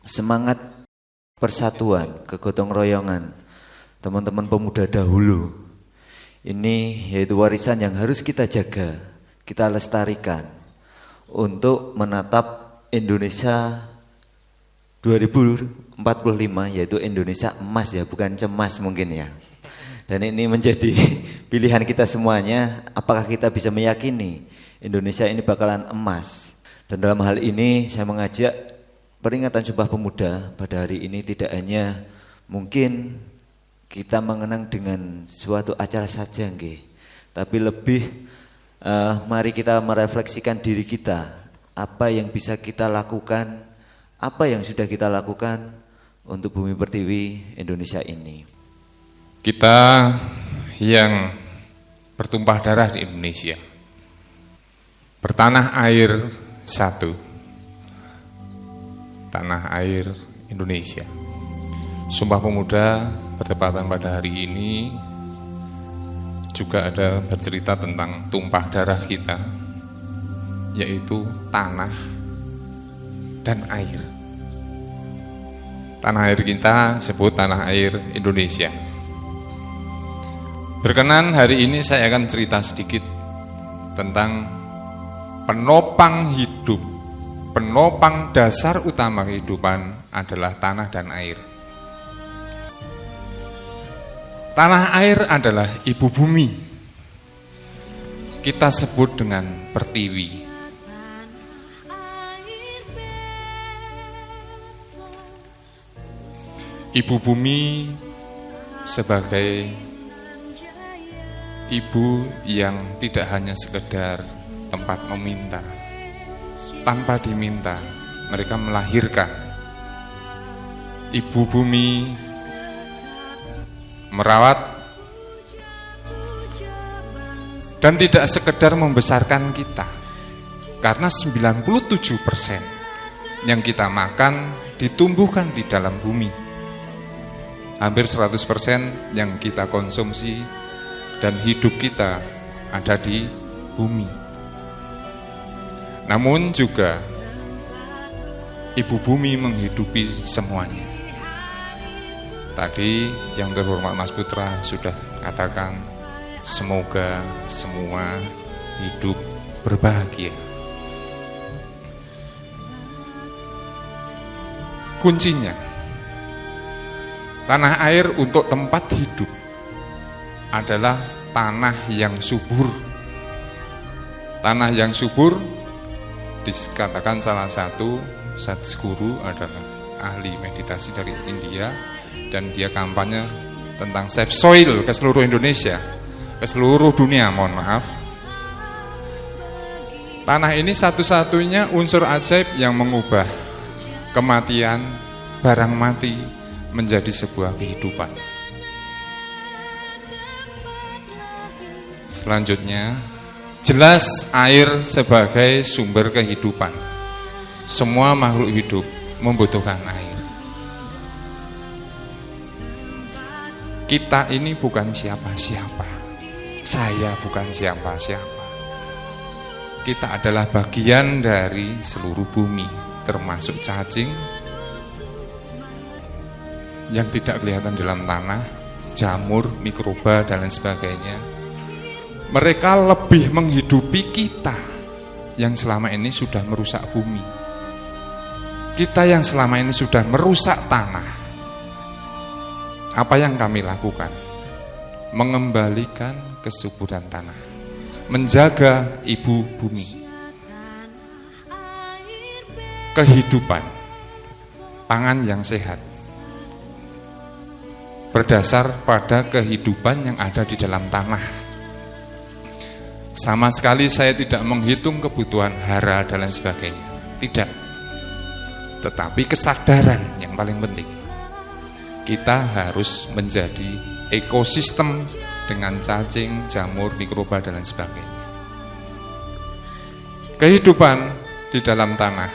semangat persatuan, kegotong royongan teman-teman pemuda dahulu. Ini yaitu warisan yang harus kita jaga, kita lestarikan untuk menatap Indonesia 2045, yaitu Indonesia emas ya, bukan cemas mungkin ya. Dan ini menjadi pilihan kita semuanya, apakah kita bisa meyakini Indonesia ini bakalan emas. Dan dalam hal ini saya mengajak peringatan Sumpah Pemuda pada hari ini tidak hanya mungkin kita mengenang dengan suatu acara saja nggih, tapi lebih mari kita merefleksikan diri kita, apa yang bisa kita lakukan, apa yang sudah kita lakukan untuk Bumi Pertiwi Indonesia ini. Kita yang bertumpah darah di Indonesia, bertanah air satu, tanah air Indonesia. Sumpah Pemuda bertepatan pada hari ini juga ada bercerita tentang tumpah darah kita, yaitu tanah dan air. Tanah air kita sebut tanah air Indonesia. Berkenan hari ini saya akan cerita sedikit tentang penopang hidup, penopang dasar utama kehidupan adalah tanah dan air. Tanah air adalah ibu bumi. Kita sebut dengan pertiwi. Ibu bumi sebagai ibu yang tidak hanya sekedar tempat meminta. Tanpa diminta, mereka melahirkan. Ibu bumi merawat dan tidak sekedar membesarkan kita, karena 97% yang kita makan ditumbuhkan di dalam bumi. Hampir 100% yang kita konsumsi dan hidup kita ada di bumi. Namun juga ibu bumi menghidupi semuanya. Tadi yang terhormat Mas Putra sudah katakan, semoga semua hidup berbahagia. Kuncinya, tanah air untuk tempat hidup adalah tanah yang subur. Tanah yang subur dikatakan salah satu Sadhguru adalah ahli meditasi dari India, dan dia kampanye tentang safe soil ke seluruh Indonesia, ke seluruh dunia, mohon maaf. Tanah ini satu-satunya unsur ajaib yang mengubah kematian, barang mati menjadi sebuah kehidupan. Selanjutnya, jelas air sebagai sumber kehidupan. Semua makhluk hidup membutuhkan air. Kita ini bukan siapa-siapa. Saya bukan siapa-siapa. Kita adalah bagian dari seluruh bumi, termasuk cacing yang tidak kelihatan dalam tanah, jamur, mikroba, dan lain sebagainya. Mereka lebih menghidupi kita yang selama ini sudah merusak bumi. Kita yang selama ini sudah merusak tanah. Apa yang kami lakukan? Mengembalikan kesuburan tanah, menjaga ibu bumi. Kehidupan, pangan yang sehat, berdasar pada kehidupan yang ada di dalam tanah. Sama sekali saya tidak menghitung kebutuhan hara dan lain sebagainya, tidak. Tetapi kesadaran yang paling penting. Kita harus menjadi ekosistem dengan cacing, jamur, mikroba, dan lain sebagainya. Kehidupan di dalam tanah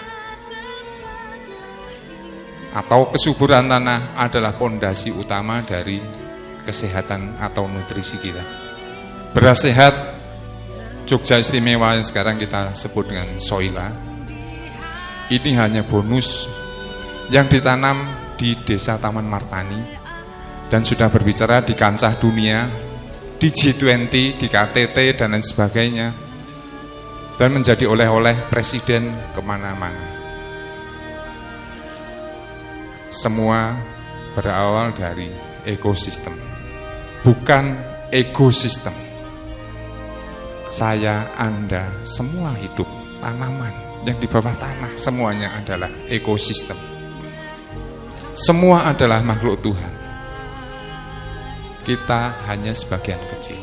atau kesuburan tanah adalah pondasi utama dari kesehatan atau nutrisi kita. Beras sehat Jogja Istimewa yang sekarang kita sebut dengan Soila, ini hanya bonus yang ditanam di Desa Taman Martani dan sudah berbicara di kancah dunia, di G20, di KTT dan lain sebagainya, dan menjadi oleh-oleh presiden kemana-mana. Semua berawal dari ekosistem, bukan ekosistem. Saya, Anda, semua hidup, tanaman yang di bawah tanah, semuanya adalah ekosistem. Semua adalah makhluk Tuhan. Kita hanya sebagian kecil.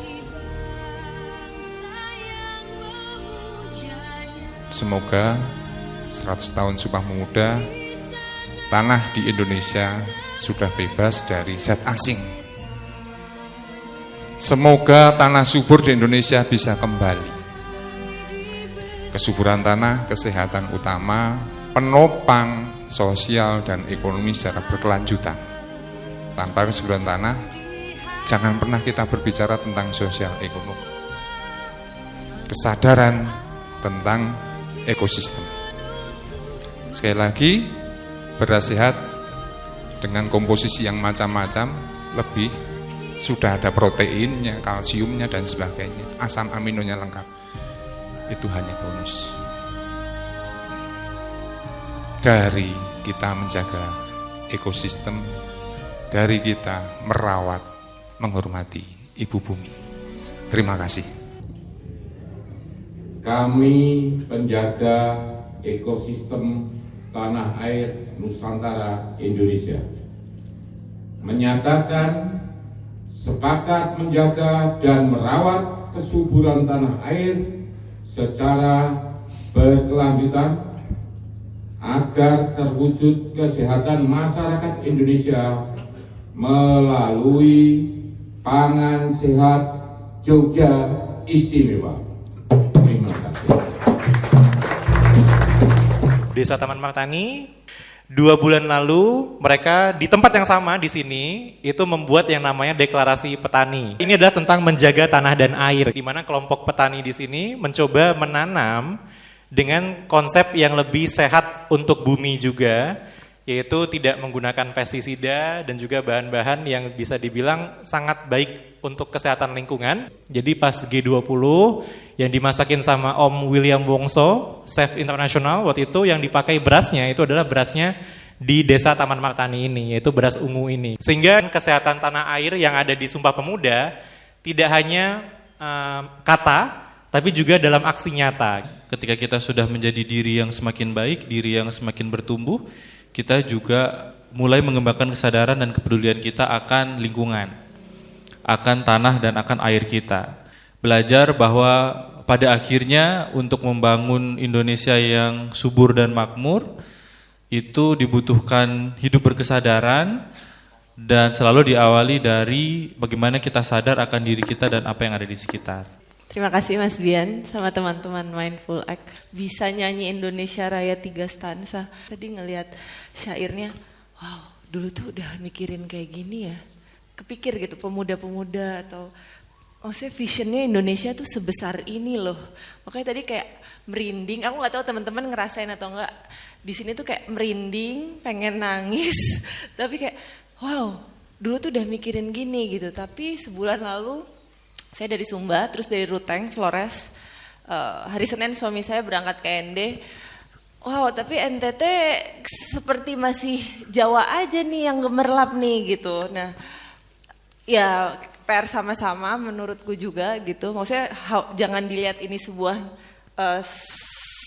Semoga 100 tahun Sumpah Pemuda, tanah di Indonesia sudah bebas dari zat asing. Semoga tanah subur di Indonesia bisa kembali. Kesuburan tanah, kesehatan utama, penopang sosial dan ekonomi secara berkelanjutan. Tanpa kesuburan tanah, jangan pernah kita berbicara tentang sosial ekonomi. Kesadaran tentang ekosistem. Sekali lagi, beras sehat dengan komposisi yang macam-macam, lebih sudah ada proteinnya, kalsiumnya dan sebagainya, asam aminonya lengkap. Itu hanya bonus. Dari kita menjaga ekosistem, dari kita merawat, menghormati Ibu Bumi. Terima kasih. Kami penjaga ekosistem tanah air Nusantara Indonesia menyatakan sepakat menjaga dan merawat kesuburan tanah air secara berkelanjutan agar terwujud kesehatan masyarakat Indonesia melalui pangan sehat Jogja Istimewa. Terima kasih. Desa Taman Martani 2 bulan lalu mereka di tempat yang sama di sini itu membuat yang namanya deklarasi petani. Ini adalah tentang menjaga tanah dan air, di mana kelompok petani di sini mencoba menanam dengan konsep yang lebih sehat untuk bumi juga, yaitu tidak menggunakan pestisida dan juga bahan-bahan yang bisa dibilang sangat baik untuk kesehatan lingkungan. Jadi pas G20 yang dimasakin sama Om William Wongso, Chef Internasional waktu itu, yang dipakai berasnya itu adalah berasnya di Desa Taman Martani ini, yaitu beras ungu ini. Sehingga kesehatan tanah air yang ada di Sumpah Pemuda tidak hanya kata, tapi juga dalam aksi nyata. Ketika kita sudah menjadi diri yang semakin baik, diri yang semakin bertumbuh, kita juga mulai mengembangkan kesadaran dan kepedulian kita akan lingkungan, akan tanah dan akan air kita. Belajar bahwa pada akhirnya untuk membangun Indonesia yang subur dan makmur, itu dibutuhkan hidup berkesadaran dan selalu diawali dari bagaimana kita sadar akan diri kita dan apa yang ada di sekitar. Terima kasih Mas Bian sama teman-teman Mindful Act. Bisa nyanyi Indonesia Raya 3 stanza. Tadi ngelihat syairnya, wow, dulu tuh udah mikirin kayak gini ya. Kepikir gitu pemuda-pemuda atau maksudnya visionnya Indonesia tuh sebesar ini loh. Makanya tadi kayak merinding. Aku nggak tahu teman-teman ngerasain atau enggak. Di sini tuh kayak merinding, pengen nangis. Tapi kayak wow, dulu tuh udah mikirin gini gitu. Tapi sebulan lalu saya dari Sumba, terus dari Ruteng, Flores. Hari Senin suami saya berangkat ke ND. Wow, tapi NTT seperti masih Jawa aja nih yang gemerlap nih gitu. Nah, ya PR sama-sama menurutku juga gitu. Maksudnya jangan dilihat ini sebuah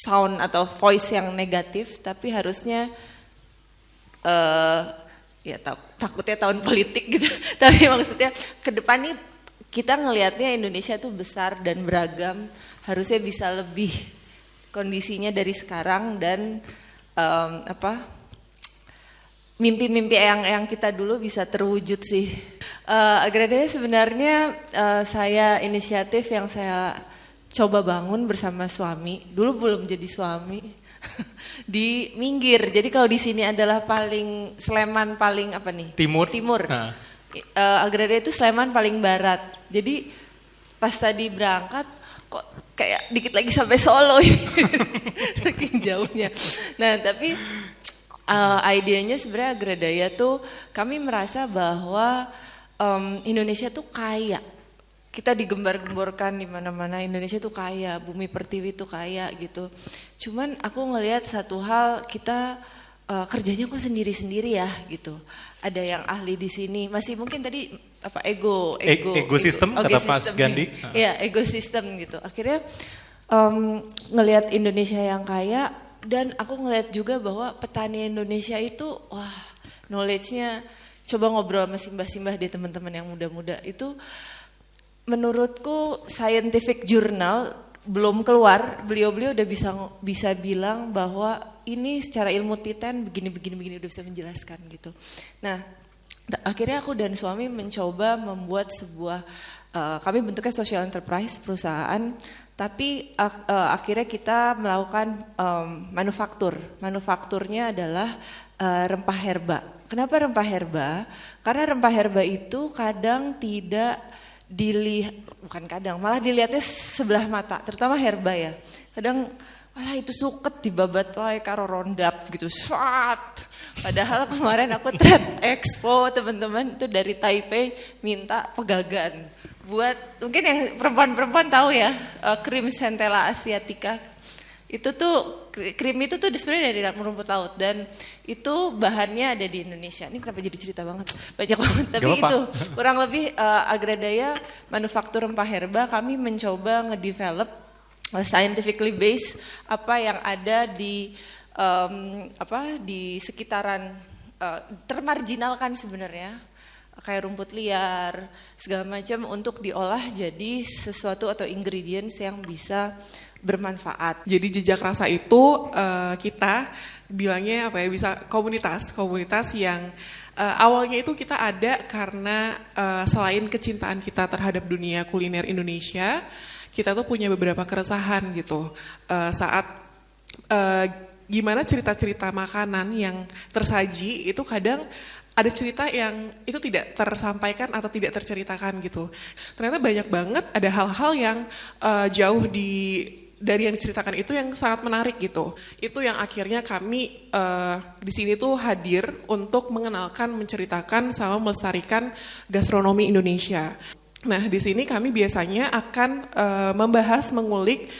sound atau voice yang negatif, tapi harusnya ya takutnya tahun politik gitu. Tapi maksudnya ke depan nih kita ngelihatnya Indonesia tuh besar dan beragam, harusnya bisa lebih kondisinya dari sekarang dan mimpi-mimpi yang kita dulu bisa terwujud sih. Agraria sebenarnya saya inisiatif yang saya coba bangun bersama suami. Dulu belum jadi suami di Minggir. Jadi kalau di sini adalah paling Sleman paling apa nih? Timur. Agraria itu Sleman paling barat. Jadi pas tadi berangkat kok kayak dikit lagi sampai Solo ini. Saking jauhnya. Nah, tapi Idenya sebenarnya Agradaya tuh kami merasa bahwa Indonesia tuh kaya. Kita digembar-gemborkan di mana-mana Indonesia tuh kaya, bumi pertiwi tuh kaya gitu. Cuman aku ngelihat satu hal, kita kerjanya kok sendiri-sendiri ya gitu. Ada yang ahli di sini, masih mungkin tadi apa ego Ekosistem kata Mas Gandhi. Iya, ekosistem gitu. Akhirnya ngelihat Indonesia yang kaya, dan aku ngelihat juga bahwa petani Indonesia itu wah, knowledge-nya, coba ngobrol sama simbah-simbah deh teman-teman yang muda-muda itu. Menurutku scientific journal belum keluar, beliau-beliau udah bisa bilang bahwa ini secara ilmu Titan begini udah bisa menjelaskan gitu. Nah, akhirnya aku dan suami mencoba membuat sebuah kami bentuknya social enterprise, perusahaan, tapi akhirnya kita melakukan manufaktur. Manufakturnya adalah rempah herba. Kenapa rempah herba? Karena rempah herba itu kadang tidak malah dilihatnya sebelah mata, terutama herba ya. Kadang malah itu suket dibabat wae karo rondap gitu. Swat. Padahal kemarin aku trade expo teman-teman itu dari Taipei minta pegagan buat, mungkin yang perempuan-perempuan tahu ya, krim Centella asiatica. Itu tuh krim itu tuh sebenarnya dari rumput laut, dan itu bahannya ada di Indonesia. Ini kenapa jadi cerita banget, banyak banget. Tapi itu kurang lebih Agradaya manufaktur rempah herba, kami mencoba ngedevelop scientifically based apa yang ada di di sekitaran termarginalkan sebenarnya, kayak rumput liar segala macam, untuk diolah jadi sesuatu atau ingredients yang bisa bermanfaat. Jadi jejak rasa itu kita bilangnya apa ya, bisa komunitas yang awalnya itu kita ada karena selain kecintaan kita terhadap dunia kuliner Indonesia, kita tuh punya beberapa keresahan gitu saat gimana cerita-cerita makanan yang tersaji itu kadang ada cerita yang itu tidak tersampaikan atau tidak terceritakan gitu. Ternyata banyak banget ada hal-hal yang jauh dari yang diceritakan itu yang sangat menarik gitu. Itu yang akhirnya kami di sini tuh hadir untuk mengenalkan, menceritakan, sama melestarikan gastronomi Indonesia. Nah, di sini kami biasanya akan membahas, mengulik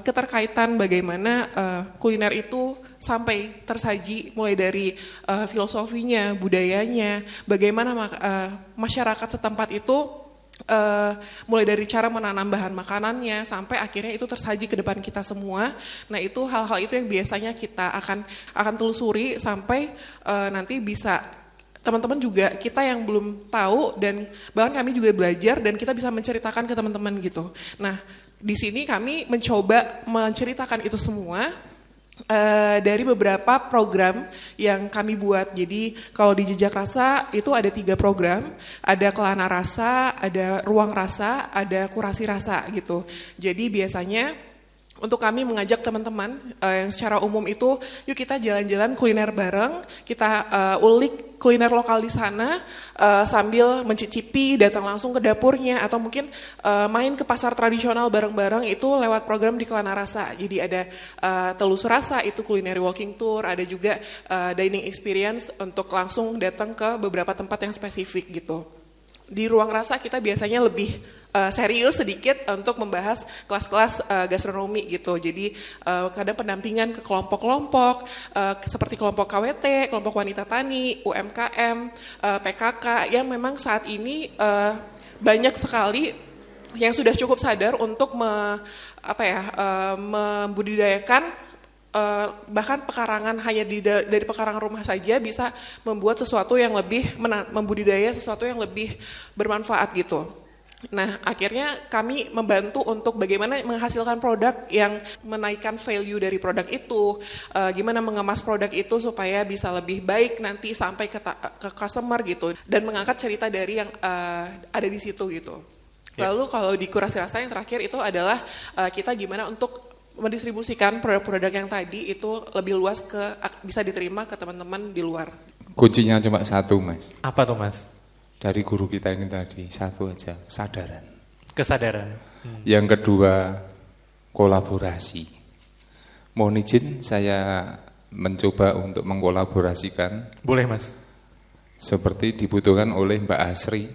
keterkaitan bagaimana kuliner itu sampai tersaji, mulai dari filosofinya, budayanya, bagaimana masyarakat setempat itu mulai dari cara menanam bahan makanannya sampai akhirnya itu tersaji ke depan kita semua. Nah, itu hal-hal itu yang biasanya kita akan telusuri sampai nanti bisa teman-teman juga, kita yang belum tahu, dan bahkan kami juga belajar dan kita bisa menceritakan ke teman-teman gitu. Nah, di sini kami mencoba menceritakan itu semua dari beberapa program yang kami buat. Jadi kalau di Jejak Rasa itu ada 3 program, ada Kelana Rasa, ada Ruang Rasa, ada Kurasi Rasa gitu. Jadi biasanya untuk kami mengajak teman-teman yang secara umum itu, yuk kita jalan-jalan kuliner bareng, kita ulik kuliner lokal di sana sambil mencicipi, datang langsung ke dapurnya, atau mungkin main ke pasar tradisional bareng-bareng itu lewat program di Kelana Rasa. Jadi ada Telus Rasa, itu culinary walking tour, ada juga dining experience untuk langsung datang ke beberapa tempat yang spesifik gitu. Di Ruang Rasa kita biasanya lebih serius sedikit untuk membahas kelas-kelas gastronomi gitu. Jadi kadang pendampingan ke kelompok-kelompok seperti kelompok KWT, kelompok wanita tani, UMKM, PKK yang memang saat ini banyak sekali yang sudah cukup sadar untuk membudidayakan bahkan pekarangan, hanya dari pekarangan rumah saja bisa membuat sesuatu yang lebih membudidaya sesuatu yang lebih bermanfaat gitu. Nah, akhirnya kami membantu untuk bagaimana menghasilkan produk yang menaikkan value dari produk itu, gimana mengemas produk itu supaya bisa lebih baik nanti sampai ke customer gitu, dan mengangkat cerita dari yang ada di situ gitu. Lalu kalau di Kurasi Rasa yang terakhir itu adalah kita gimana untuk mendistribusikan produk-produk yang tadi itu lebih luas, bisa diterima ke teman-teman di luar. Kuncinya cuma satu, Mas. Apa tuh, Mas? Dari guru kita ini tadi, satu aja, Kesadaran. Yang kedua, kolaborasi. Mohon izin saya mencoba untuk mengkolaborasikan Boleh Mas. seperti dibutuhkan oleh Mbak Asri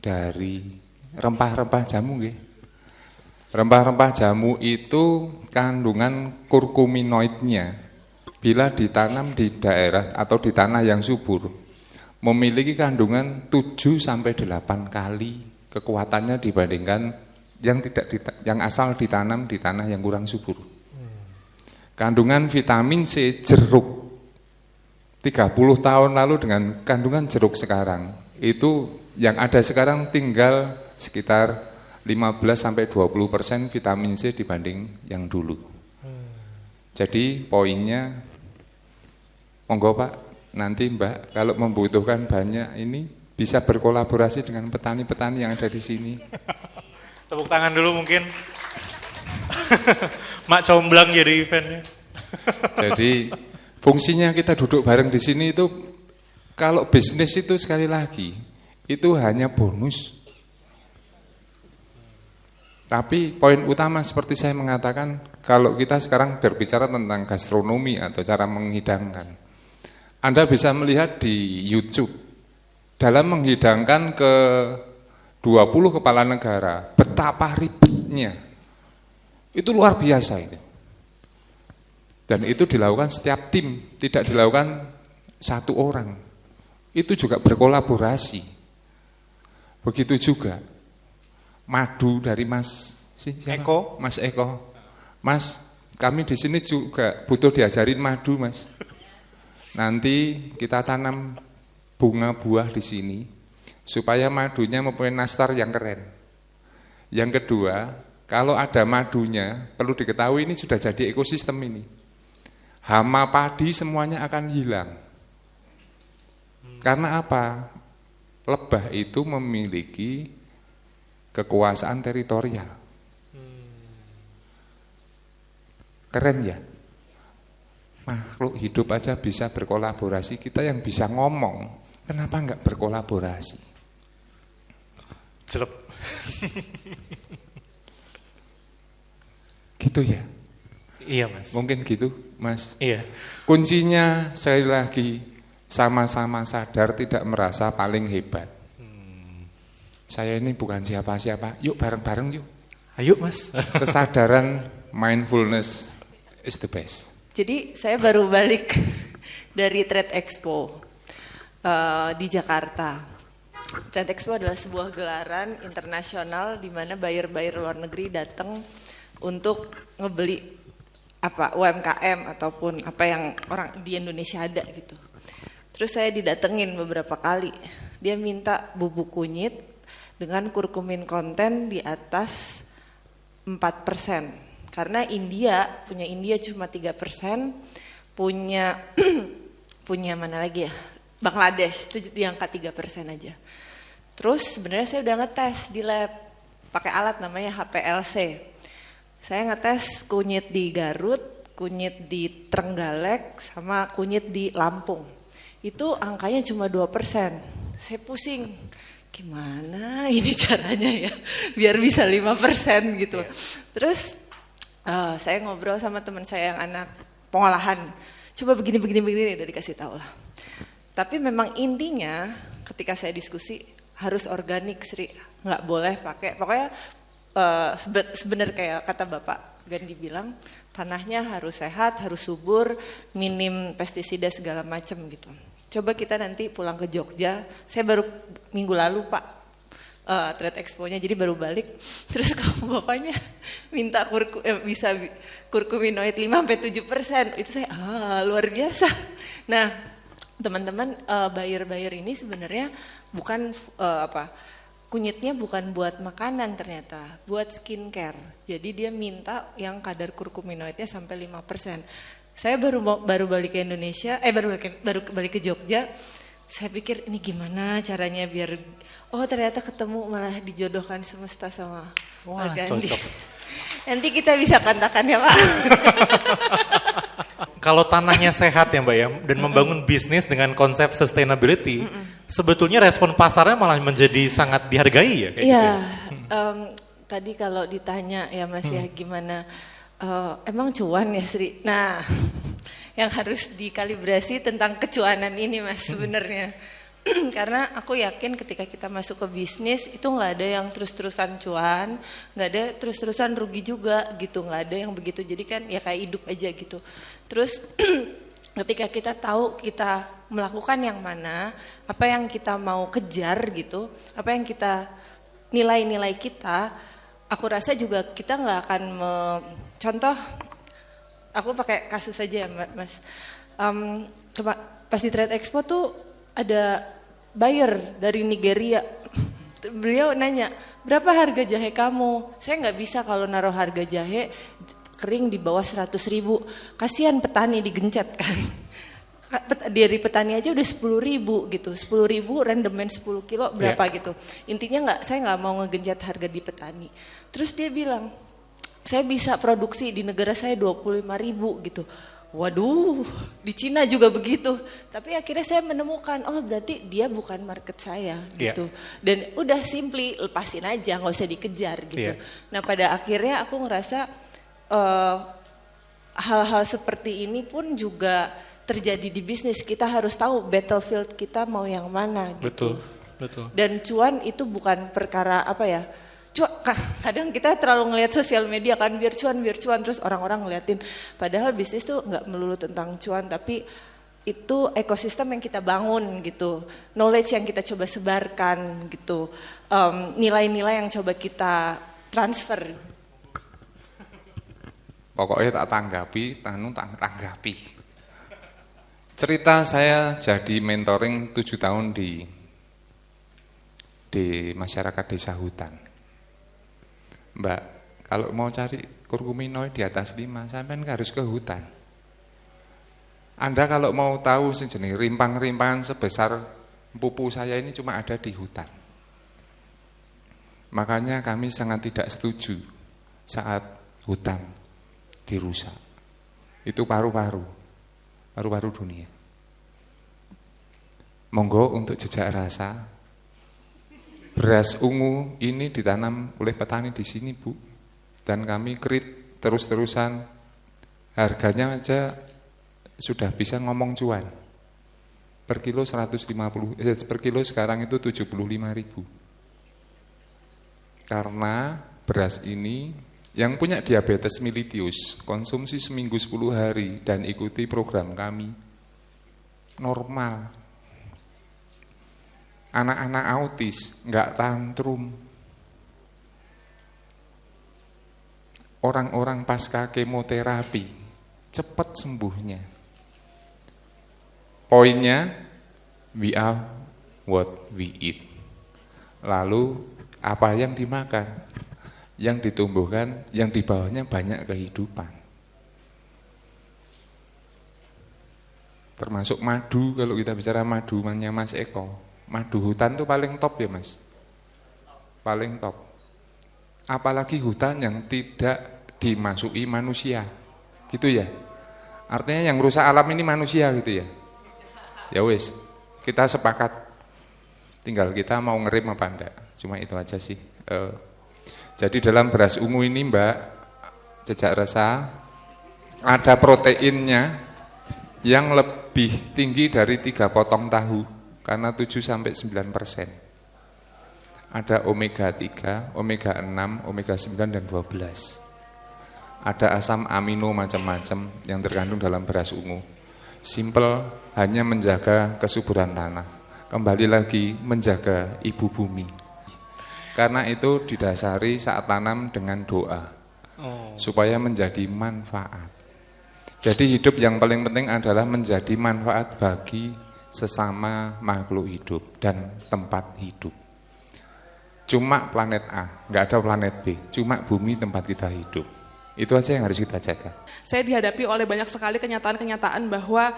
dari rempah-rempah jamu nggih. Rempah-rempah jamu itu kandungan kurkuminoidnya bila ditanam di daerah atau di tanah yang subur memiliki kandungan 7 sampai 8 kali kekuatannya dibandingkan yang asal ditanam di tanah yang kurang subur. Kandungan vitamin C jeruk 30 tahun lalu dengan kandungan jeruk sekarang itu yang ada sekarang tinggal sekitar 15-20% vitamin C dibanding yang dulu. Jadi poinnya, monggo Pak, nanti Mbak kalau membutuhkan banyak ini bisa berkolaborasi dengan petani-petani yang ada di sini. Tepuk tangan dulu mungkin. Mak comblang jadi eventnya. Jadi fungsinya kita duduk bareng di sini itu, kalau bisnis itu sekali lagi itu hanya bonus. Tapi poin utama seperti saya mengatakan, kalau kita sekarang berbicara tentang gastronomi atau cara menghidangkan, Anda bisa melihat di YouTube dalam menghidangkan ke 20 kepala negara, betapa ribetnya. Itu luar biasa itu. Dan itu dilakukan setiap tim, tidak dilakukan satu orang. Itu juga berkolaborasi. Begitu juga madu dari Mas Eko. Mas Eko. Mas, kami di sini juga butuh diajarin madu, Mas. Nanti kita tanam bunga buah di sini supaya madunya mempunyai nastar yang keren. Yang kedua, kalau ada madunya, perlu diketahui ini sudah jadi ekosistem ini. Hama padi semuanya akan hilang. Karena apa? Lebah itu memiliki kekuasaan teritorial. Keren ya? Makhluk hidup aja bisa berkolaborasi, kita yang bisa ngomong, kenapa enggak berkolaborasi? Celep. Gitu ya? Iya Mas. Mungkin gitu Mas. Iya. Kuncinya sekali lagi, sama-sama sadar tidak merasa paling hebat. Saya ini bukan siapa-siapa, yuk bareng-bareng yuk. Ayo Mas. Kesadaran mindfulness is the best. Jadi saya baru balik dari Trade Expo di Jakarta. Trade Expo adalah sebuah gelaran internasional di mana buyer-buyer luar negeri datang untuk ngebeli apa UMKM ataupun apa yang orang di Indonesia ada gitu. Terus saya didatengin beberapa kali. Dia minta bubuk kunyit dengan kurkumin konten di atas 4%. Karena India cuma 3%, punya mana lagi ya? Bangladesh itu di angka 3% aja. Terus sebenarnya saya udah ngetes di lab pakai alat namanya HPLC. Saya ngetes kunyit di Garut, kunyit di Trenggalek, sama kunyit di Lampung. Itu angkanya cuma 2%. Saya pusing. Gimana ini caranya ya biar bisa 5% gitu. Terus saya ngobrol sama teman saya yang anak pengolahan. Coba begini udah dikasih tahu lah. Tapi memang intinya ketika saya diskusi harus organik Sri, nggak boleh pakai. Pokoknya sebenarnya kayak kata Bapak Gandhi bilang tanahnya harus sehat, harus subur, minim pestisida segala macam gitu. Coba kita nanti pulang ke Jogja, saya baru minggu lalu Pak Trade Expo-nya, jadi baru balik. Terus kalau bapaknya minta bisa kurkuminoid 5-7%, itu saya luar biasa. Nah teman-teman buyer-buyer ini sebenarnya bukan kunyitnya bukan buat makanan ternyata, buat skincare. Jadi dia minta yang kadar kurkuminoidnya sampai 5%. Saya baru balik ke Indonesia, baru balik ke Jogja. Saya pikir ini gimana caranya biar ternyata ketemu malah dijodohkan semesta sama Pak Gandhi. Nanti kita bisa kontakkan ya Pak. Kalau tanahnya sehat ya Mbak ya, dan membangun bisnis dengan konsep sustainability, sebetulnya respon pasarnya malah menjadi sangat dihargai ya? Iya, tadi kalau ditanya ya Mas ya gimana, emang cuan ya Sri? Nah, yang harus dikalibrasi tentang kecuanan ini Mas sebenarnya. Karena aku yakin ketika kita masuk ke bisnis itu nggak ada yang terus-terusan cuan, nggak ada terus-terusan rugi juga gitu, nggak ada yang begitu. Jadi kan ya kayak hidup aja gitu. Terus ketika kita tahu kita melakukan yang mana, apa yang kita mau kejar gitu, apa yang kita nilai-nilai kita, aku rasa juga kita nggak akan contoh, aku pakai kasus aja ya Mas. Pas di Trade Expo tuh ada buyer dari Nigeria. Beliau nanya, berapa harga jahe kamu? Saya nggak bisa kalau naruh harga jahe kering di bawah 100.000. Kasihan petani digencet kan. Dari petani aja udah 10.000 gitu. 10.000 randoman 10 kilo berapa gitu. Intinya saya nggak mau ngegencet harga di petani. Terus dia bilang, saya bisa produksi di negara saya 25.000 gitu. Waduh, di Cina juga begitu. Tapi akhirnya saya menemukan, oh berarti dia bukan market saya gitu. Dan udah simply lepasin aja, nggak usah dikejar gitu. Nah pada akhirnya aku ngerasa hal-hal seperti ini pun juga terjadi di bisnis. Kita harus tahu battlefield kita mau yang mana gitu. Betul. Dan cuan itu bukan perkara apa ya. Kadang kita terlalu ngelihat sosial media kan biar cuan terus orang-orang ngeliatin. Padahal bisnis tuh nggak melulu tentang cuan, tapi itu ekosistem yang kita bangun gitu, knowledge yang kita coba sebarkan gitu, nilai-nilai yang coba kita transfer. Pokoknya tak tanggapi. Cerita saya jadi mentoring 7 tahun di masyarakat desa hutan. Mbak, kalau mau cari kurkuminoid di atas 5, sampean harus ke hutan. Anda kalau mau tahu sejenis rimpang-rimpangan sebesar pupu saya ini cuma ada di hutan. Makanya kami sangat tidak setuju saat hutan dirusak. Itu paru-paru dunia. Monggo untuk jejak rasa. Beras ungu ini ditanam oleh petani di sini, Bu. Dan kami krit terus-terusan. Harganya aja sudah bisa ngomong cuan. Per kilo 150, per kilo sekarang itu 75.000. Karena beras ini yang punya diabetes mellitus, konsumsi seminggu 10 hari dan ikuti program kami. Normal. Anak-anak autis nggak tantrum. Orang-orang pasca kemoterapi cepat sembuhnya. Poinnya, we are what we eat. Lalu apa yang dimakan, yang ditumbuhkan, yang di bawahnya banyak kehidupan. Termasuk madu, kalau kita bicara madu Mas Eko. Madu hutan tuh paling top ya Mas. Paling top. Apalagi hutan yang tidak dimasuki manusia. Gitu ya. Artinya yang rusak alam ini manusia gitu ya. Ya wis, kita sepakat. Tinggal kita mau ngerim apa enggak. Cuma itu aja sih. Jadi dalam beras ungu ini Mbak, jejak rasa, ada proteinnya yang lebih tinggi dari 3 potong tahu. Karena 7-9%. Ada omega 3, omega 6, omega 9 dan 12. Ada asam amino macam-macam yang terkandung dalam beras ungu. Simple, hanya menjaga kesuburan tanah. Kembali lagi menjaga ibu bumi. Karena itu didasari saat tanam dengan doa. Supaya menjadi manfaat. Jadi hidup yang paling penting adalah menjadi manfaat bagi sesama makhluk hidup dan tempat hidup. Cuma planet A, nggak ada planet B. Cuma bumi tempat kita hidup. Itu aja yang harus kita jaga. Saya dihadapi oleh banyak sekali kenyataan-kenyataan bahwa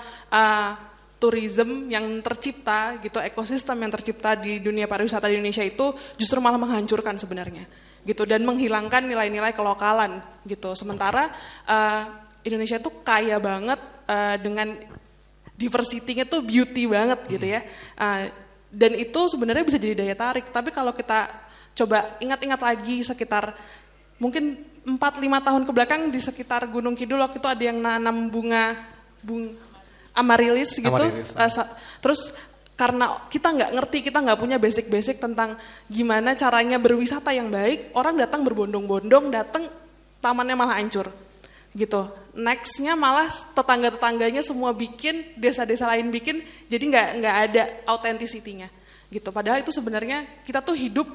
tourism yang tercipta, gitu, ekosistem yang tercipta di dunia pariwisata di Indonesia itu justru malah menghancurkan sebenarnya, gitu, dan menghilangkan nilai-nilai kelokalan, gitu. Sementara Indonesia itu kaya banget dengan diversity-nya tuh beauty banget gitu ya. Dan itu sebenarnya bisa jadi daya tarik. Tapi kalau kita coba ingat-ingat lagi sekitar mungkin 4-5 tahun ke belakang di sekitar Gunung Kidul waktu itu ada yang nanam bunga Amaryllis gitu. Amaryllis. Terus karena kita nggak ngerti, kita nggak punya basic tentang gimana caranya berwisata yang baik, orang datang berbondong-bondong, datang tamannya malah hancur gitu. Nextnya malah tetangga-tetangganya semua bikin, desa-desa lain bikin, jadi nggak ada authenticity-nya gitu. Padahal itu sebenarnya kita tuh hidup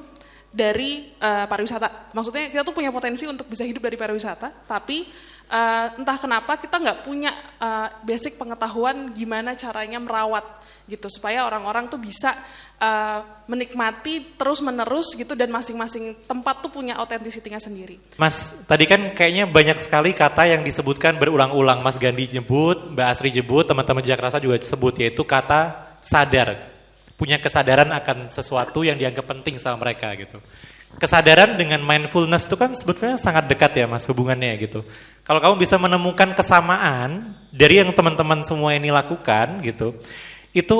dari pariwisata. Maksudnya kita tuh punya potensi untuk bisa hidup dari pariwisata, tapi entah kenapa kita nggak punya basic pengetahuan gimana caranya merawat gitu, supaya orang-orang tuh bisa menikmati terus-menerus gitu, dan masing-masing tempat tuh punya authenticity-nya sendiri. Mas, tadi kan kayaknya banyak sekali kata yang disebutkan berulang-ulang. Mas Gandhi nyebut, Mbak Asri nyebut, teman-teman Jakarta juga sebut, yaitu kata sadar. Punya kesadaran akan sesuatu yang dianggap penting sama mereka gitu. Kesadaran dengan mindfulness itu kan sebetulnya sangat dekat ya Mas hubungannya gitu. Kalau kamu bisa menemukan kesamaan dari yang teman-teman semua ini lakukan gitu, itu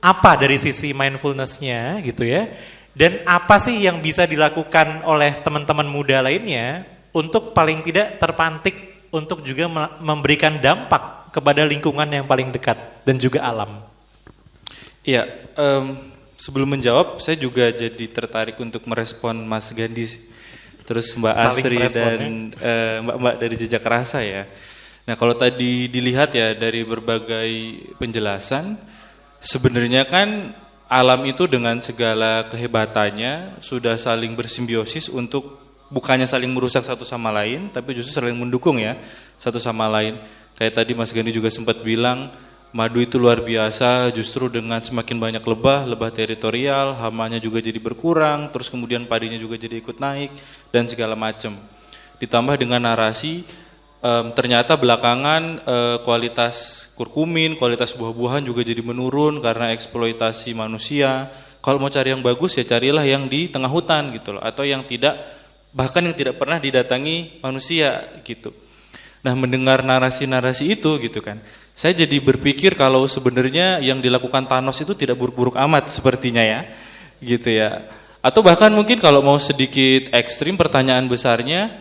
apa dari sisi mindfulness-nya gitu ya, dan apa sih yang bisa dilakukan oleh teman-teman muda lainnya untuk paling tidak terpantik untuk juga memberikan dampak kepada lingkungan yang paling dekat dan juga alam. Iya, sebelum menjawab saya juga jadi tertarik untuk merespon Mas Gandhi, terus Mbak Asri dan Mbak-mbak dari Jejak Rasa ya. Nah kalau tadi dilihat ya dari berbagai penjelasan, sebenarnya kan alam itu dengan segala kehebatannya sudah saling bersimbiosis untuk bukannya saling merusak satu sama lain, tapi justru saling mendukung ya satu sama lain. Kayak tadi Mas Gandhi juga sempat bilang, madu itu luar biasa, justru dengan semakin banyak lebah teritorial, hamanya juga jadi berkurang, terus kemudian padinya juga jadi ikut naik, dan segala macam. Ditambah dengan narasi, ternyata belakangan kualitas kurkumin, kualitas buah-buahan juga jadi menurun karena eksploitasi manusia. Kalau mau cari yang bagus ya carilah yang di tengah hutan gitu loh, atau yang tidak, bahkan yang tidak pernah didatangi manusia gitu. Nah mendengar narasi-narasi itu gitu kan, saya jadi berpikir kalau sebenarnya yang dilakukan Thanos itu tidak buruk-buruk amat sepertinya ya, gitu ya. Atau bahkan mungkin kalau mau sedikit ekstrim pertanyaan besarnya,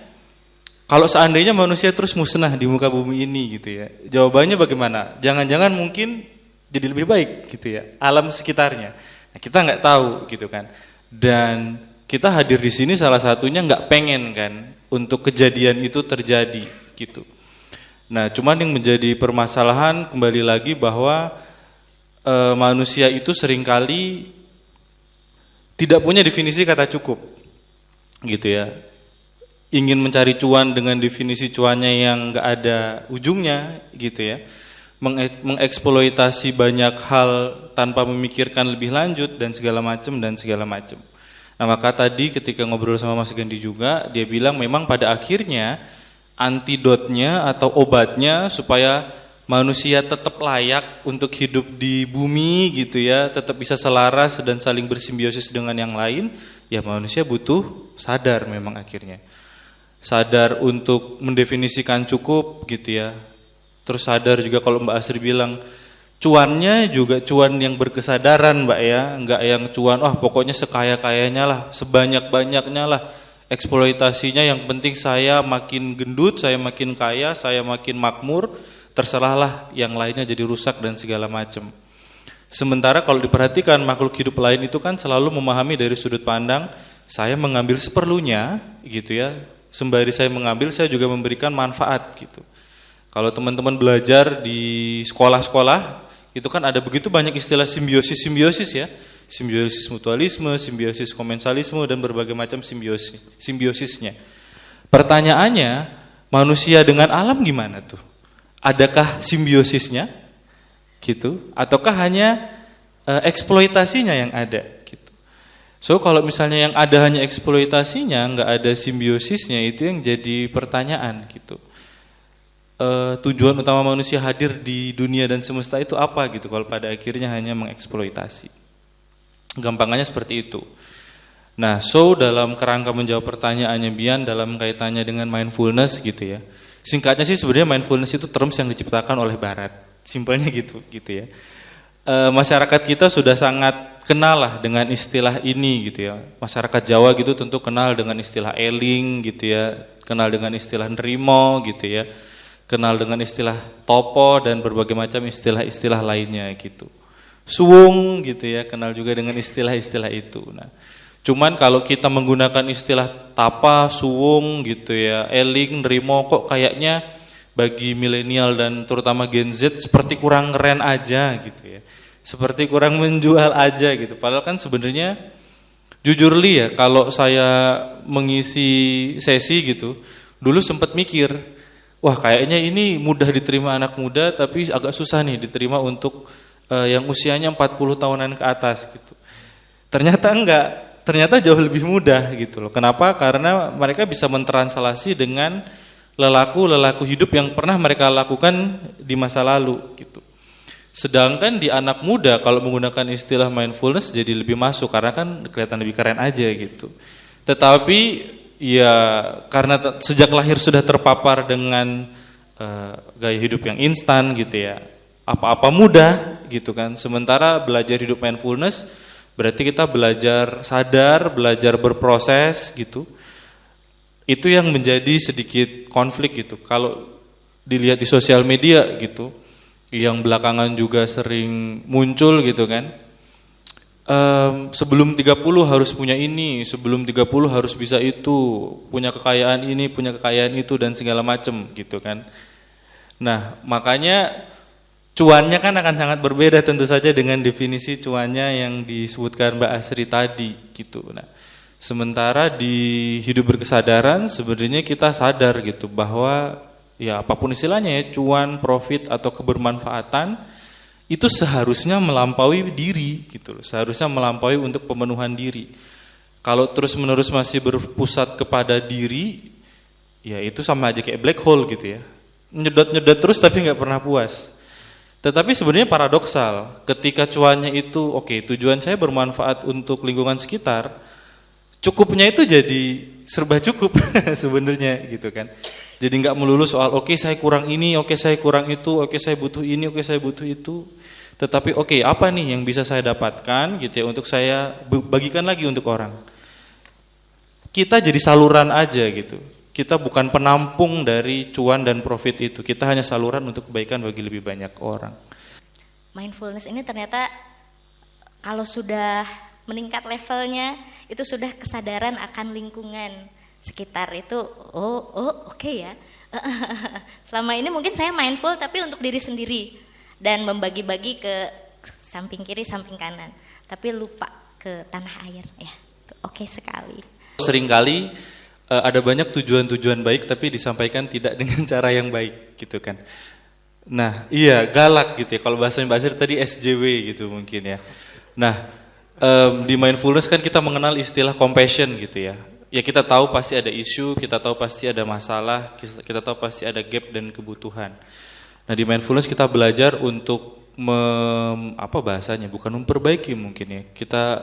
kalau seandainya manusia terus musnah di muka bumi ini gitu ya, jawabannya bagaimana? Jangan-jangan mungkin jadi lebih baik gitu ya, alam sekitarnya. Nah, kita nggak tahu gitu kan. Dan kita hadir di sini salah satunya nggak pengen kan untuk kejadian itu terjadi gitu. Nah, cuman yang menjadi permasalahan kembali lagi bahwa manusia itu seringkali tidak punya definisi kata cukup, gitu ya. Ingin mencari cuan dengan definisi cuannya yang nggak ada ujungnya, gitu ya. Mengeksploitasi banyak hal tanpa memikirkan lebih lanjut dan segala macam. Nah, maka tadi ketika ngobrol sama Mas Gandhi juga, dia bilang memang pada akhirnya antidotnya atau obatnya supaya manusia tetap layak untuk hidup di bumi gitu ya, tetap bisa selaras dan saling bersimbiosis dengan yang lain, ya manusia butuh sadar memang akhirnya. Sadar untuk mendefinisikan cukup gitu ya. Terus sadar juga kalau Mbak Asri bilang, cuannya juga cuan yang berkesadaran Mbak ya, enggak yang cuan, pokoknya sekaya-kayanya lah, sebanyak-banyaknya lah. Eksploitasinya yang penting saya makin gendut, saya makin kaya, saya makin makmur, terserahlah yang lainnya jadi rusak dan segala macam. Sementara kalau diperhatikan makhluk hidup lain itu kan selalu memahami dari sudut pandang saya mengambil seperlunya gitu ya. Sembari saya mengambil saya juga memberikan manfaat gitu. Kalau teman-teman belajar di sekolah-sekolah itu kan ada begitu banyak istilah simbiosis ya. Simbiosis mutualisme, simbiosis komensalisme, dan berbagai macam simbiosisnya. Pertanyaannya, manusia dengan alam gimana tuh? Adakah simbiosisnya? Gitu? Ataukah hanya eksploitasinya yang ada? Gitu. So kalau misalnya yang ada hanya eksploitasinya, nggak ada simbiosisnya, itu yang jadi pertanyaan gitu. Tujuan utama manusia hadir di dunia dan semesta itu apa gitu? Kalau pada akhirnya hanya mengeksploitasi. Gampangannya seperti itu. Nah, dalam kerangka menjawab pertanyaannya Bian dalam kaitannya dengan mindfulness gitu ya. Singkatnya sih sebenarnya mindfulness itu terms yang diciptakan oleh Barat. Simpelnya gitu ya. Masyarakat kita sudah sangat kenal lah dengan istilah ini gitu ya. Masyarakat Jawa gitu tentu kenal dengan istilah eling gitu ya, kenal dengan istilah nerimo gitu ya. kenal dengan istilah topo dan berbagai macam istilah-istilah lainnya gitu. Suwung gitu ya, kenal juga dengan istilah-istilah itu. Nah, cuman kalau kita menggunakan istilah tapa, suwung gitu ya, eling, nerimo, kok kayaknya bagi milenial dan terutama Gen Z seperti kurang keren aja gitu ya. Seperti kurang menjual aja gitu. Padahal kan sebenarnya jujur li ya, kalau saya mengisi sesi gitu, dulu sempat mikir, wah kayaknya ini mudah diterima anak muda tapi agak susah nih diterima untuk yang usianya 40 tahunan ke atas gitu. Ternyata enggak, ternyata jauh lebih mudah gitu loh. Kenapa? Karena mereka bisa mentranslasi dengan lelaku hidup yang pernah mereka lakukan di masa lalu gitu. Sedangkan di anak muda kalau menggunakan istilah mindfulness jadi lebih masuk karena kan kelihatan lebih keren aja gitu. Tetapi ya karena sejak lahir sudah terpapar dengan gaya hidup yang instan gitu ya. Apa-apa mudah gitu kan. Sementara belajar hidup mindfulness berarti kita belajar sadar, belajar berproses gitu. Itu yang menjadi sedikit konflik gitu. Kalau dilihat di sosial media gitu, yang belakangan juga sering muncul gitu kan. Sebelum 30 harus punya ini, sebelum 30 harus bisa itu, punya kekayaan ini, punya kekayaan itu dan segala macam gitu kan. Nah, makanya cuannya kan akan sangat berbeda tentu saja dengan definisi cuannya yang disebutkan Mbak Asri tadi gitu. Nah, sementara di hidup berkesadaran sebenarnya kita sadar gitu bahwa ya apapun istilahnya ya, cuan, profit atau kebermanfaatan itu seharusnya melampaui diri gitu loh. Seharusnya melampaui untuk pemenuhan diri. Kalau terus-menerus masih berpusat kepada diri, ya itu sama aja kayak black hole gitu ya. Nyedot-nyedot terus tapi nggak pernah puas. Tetapi sebenarnya paradoksal, ketika cuannya itu oke, tujuan saya bermanfaat untuk lingkungan sekitar, cukupnya itu jadi serba cukup sebenarnya gitu kan. Jadi nggak melulu soal oke, saya kurang ini, oke saya kurang itu, oke saya butuh ini, oke saya butuh itu. Tetapi oke, apa nih yang bisa saya dapatkan gitu ya untuk saya bagikan lagi untuk orang. Kita jadi saluran aja gitu. Kita bukan penampung dari cuan dan profit itu. Kita hanya saluran untuk kebaikan bagi lebih banyak orang. Mindfulness ini ternyata kalau sudah meningkat levelnya itu sudah kesadaran akan lingkungan sekitar itu. Oke ya. Selama ini mungkin saya mindful tapi untuk diri sendiri dan membagi-bagi ke samping kiri, samping kanan, tapi lupa ke tanah air ya. Oke sekali. Seringkali ada banyak tujuan-tujuan baik tapi disampaikan tidak dengan cara yang baik gitu kan. Nah, iya galak gitu ya. Kalau bahasanya Mbak Asir tadi SJW gitu mungkin ya. Nah, di mindfulness kan kita mengenal istilah compassion gitu ya. Ya kita tahu pasti ada isu, kita tahu pasti ada masalah, kita tahu pasti ada gap dan kebutuhan. Nah di mindfulness kita belajar untuk apa bahasanya, bukan memperbaiki mungkin ya. Kita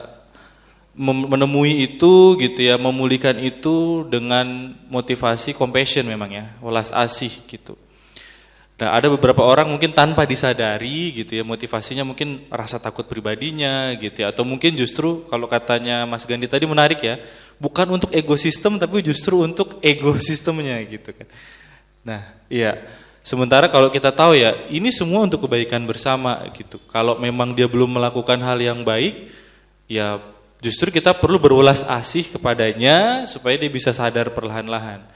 menemui itu gitu ya, memulihkan itu dengan motivasi compassion memang ya, welas asih gitu. Nah ada beberapa orang mungkin tanpa disadari gitu ya, motivasinya mungkin rasa takut pribadinya gitu ya, atau mungkin justru kalau katanya Mas Gandhi tadi menarik ya, bukan untuk ekosistem tapi justru untuk ekosistemnya gitu kan. Nah iya, sementara kalau kita tahu ya ini semua untuk kebaikan bersama gitu. Kalau memang dia belum melakukan hal yang baik, ya justru kita perlu berwelas asih kepadanya supaya dia bisa sadar perlahan-lahan.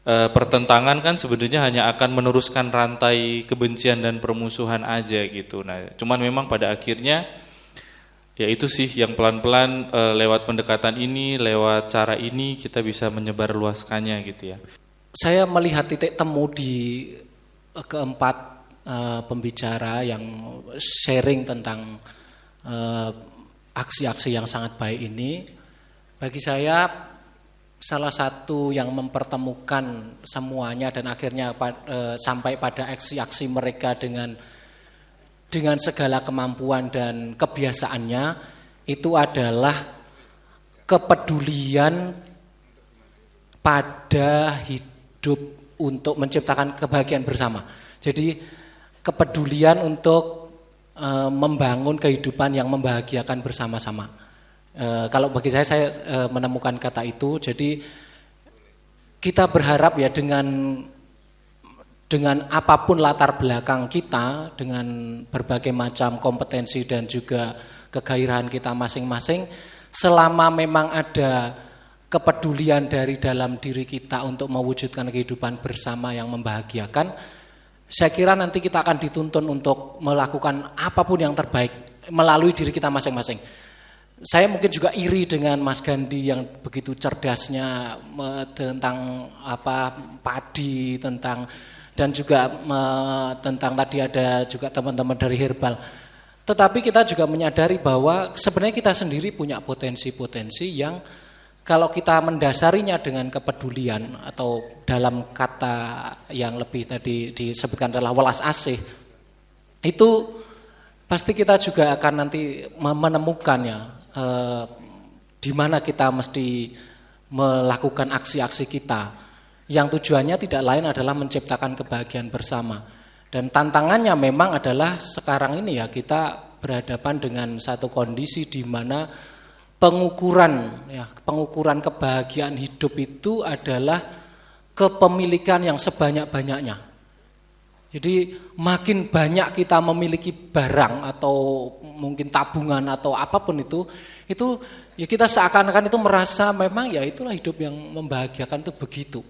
Pertentangan kan sebenarnya hanya akan meneruskan rantai kebencian dan permusuhan aja gitu. Nah, cuman memang pada akhirnya ya itu sih yang pelan-pelan lewat pendekatan ini, lewat cara ini kita bisa menyebarluaskannya gitu ya. Saya melihat titik temu di keempat pembicara yang sharing tentang aksi-aksi yang sangat baik ini. Bagi saya salah satu yang mempertemukan semuanya dan akhirnya sampai pada aksi-aksi mereka dengan segala kemampuan dan kebiasaannya itu adalah kepedulian pada hidup untuk menciptakan kebahagiaan bersama. Jadi kepedulian untuk membangun kehidupan yang membahagiakan bersama-sama. Kalau bagi saya menemukan kata itu. Jadi kita berharap ya dengan dengan apapun latar belakang kita, dengan berbagai macam kompetensi dan juga kegairahan kita masing-masing, selama memang ada kepedulian dari dalam diri kita untuk mewujudkan kehidupan bersama yang membahagiakan, saya kira nanti kita akan dituntun untuk melakukan apapun yang terbaik melalui diri kita masing-masing. Saya mungkin juga iri dengan Mas Gandhi yang begitu cerdasnya tentang padi, tentang dan juga tentang tadi ada juga teman-teman dari herbal. Tetapi kita juga menyadari bahwa sebenarnya kita sendiri punya potensi-potensi yang kalau kita mendasarinya dengan kepedulian atau dalam kata yang lebih tadi disebutkan adalah welas asih, itu pasti kita juga akan nanti menemukannya di mana kita mesti melakukan aksi-aksi kita yang tujuannya tidak lain adalah menciptakan kebahagiaan bersama. Dan tantangannya memang adalah sekarang ini ya kita berhadapan dengan satu kondisi di mana pengukuran kebahagiaan hidup itu adalah kepemilikan yang sebanyak-banyaknya. Jadi makin banyak kita memiliki barang atau mungkin tabungan atau apapun itu ya kita seakan-akan itu merasa memang ya itulah hidup yang membahagiakan itu begitu.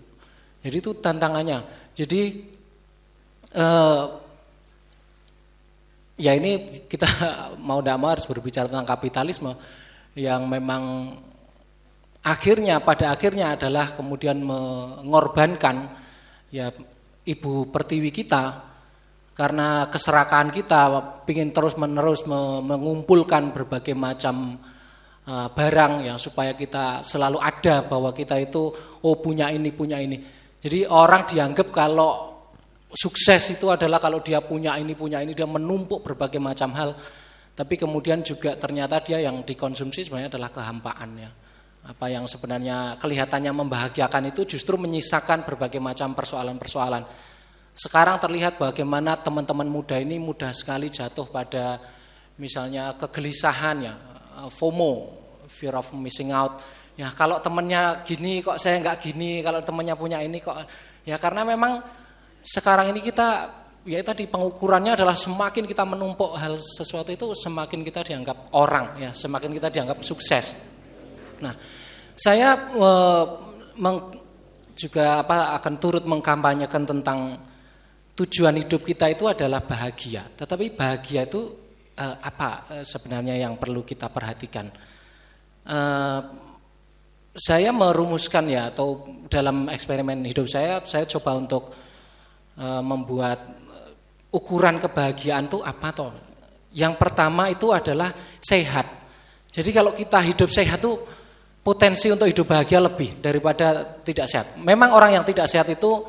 Jadi itu tantangannya. Jadi ya ini kita mau tidak mau harus berbicara tentang kapitalisme yang memang pada akhirnya adalah kemudian mengorbankan ya Ibu Pertiwi kita karena keserakahan kita ingin terus-menerus mengumpulkan berbagai macam barang ya supaya kita selalu ada bahwa kita itu punya ini. Jadi orang dianggap kalau sukses itu adalah kalau dia punya ini, dia menumpuk berbagai macam hal. Tapi kemudian juga ternyata dia yang dikonsumsi sebenarnya adalah kehampaan ya. Apa yang sebenarnya kelihatannya membahagiakan itu justru menyisakan berbagai macam persoalan-persoalan. Sekarang terlihat bagaimana teman-teman muda ini mudah sekali jatuh pada misalnya kegelisahan ya, FOMO, fear of missing out. Ya kalau temannya gini kok saya enggak gini, kalau temannya punya ini kok. Ya karena memang sekarang ini kita ya tadi pengukurannya adalah semakin kita menumpuk hal sesuatu itu semakin kita dianggap orang ya, semakin kita dianggap sukses. Nah, saya juga akan turut mengkampanyekan tentang tujuan hidup kita itu adalah bahagia. Tetapi bahagia itu sebenarnya yang perlu kita perhatikan. Saya merumuskan ya atau dalam eksperimen hidup saya coba untuk membuat ukuran kebahagiaan itu apa toh? Yang pertama itu adalah sehat. Jadi kalau kita hidup sehat tuh potensi untuk hidup bahagia lebih daripada tidak sehat. Memang orang yang tidak sehat itu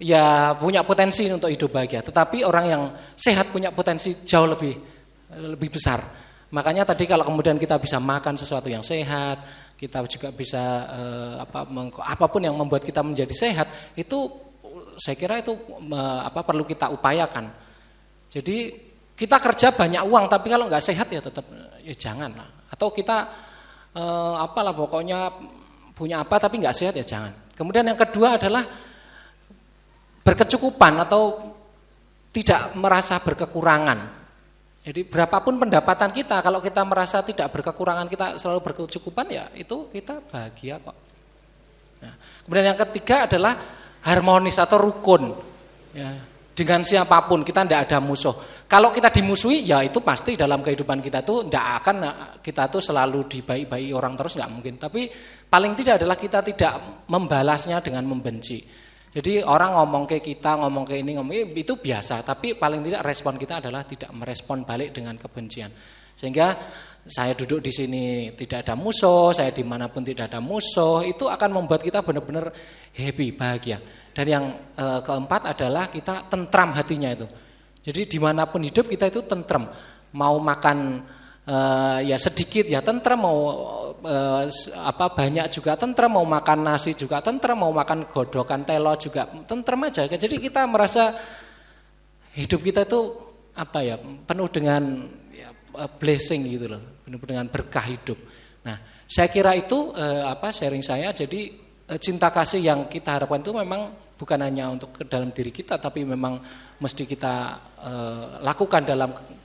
ya punya potensi untuk hidup bahagia, tetapi orang yang sehat punya potensi jauh lebih besar. Makanya tadi kalau kemudian kita bisa makan sesuatu yang sehat, kita juga bisa apapun yang membuat kita menjadi sehat, itu saya kira itu perlu kita upayakan. Jadi kita kerja banyak uang, tapi kalau nggak sehat ya tetap ya jangan. Atau kita pokoknya punya apa tapi nggak sehat ya jangan. Kemudian yang kedua adalah berkecukupan atau tidak merasa berkekurangan. Jadi berapapun pendapatan kita, kalau kita merasa tidak berkekurangan, kita selalu berkecukupan ya itu kita bahagia kok. Nah, kemudian yang ketiga adalah harmonis atau rukun. Ya, dengan siapapun kita tidak ada musuh. Kalau kita dimusuhi ya itu pasti dalam kehidupan kita tuh tidak akan kita tuh selalu dibaik-baik orang terus, nggak mungkin. Tapi paling tidak adalah kita tidak membalasnya dengan membenci. Jadi orang ngomong ke kita, ngomong ke ini, itu biasa. Tapi paling tidak respon kita adalah tidak merespon balik dengan kebencian. Sehingga saya duduk di sini tidak ada musuh, saya dimanapun tidak ada musuh, itu akan membuat kita benar-benar happy, bahagia. Dan yang keempat adalah kita tentram hatinya itu. Jadi dimanapun hidup kita itu tentram. Mau makan ya sedikit ya tentram, mau banyak juga tentram, mau makan nasi juga tentram, mau makan godokan telo juga tentram aja. Jadi kita merasa hidup kita itu penuh dengan blessing gitu loh, penuh dengan berkah hidup. Nah, saya kira itu sharing saya. Jadi cinta kasih yang kita harapkan itu memang bukan hanya untuk ke dalam diri kita, tapi memang mesti kita lakukan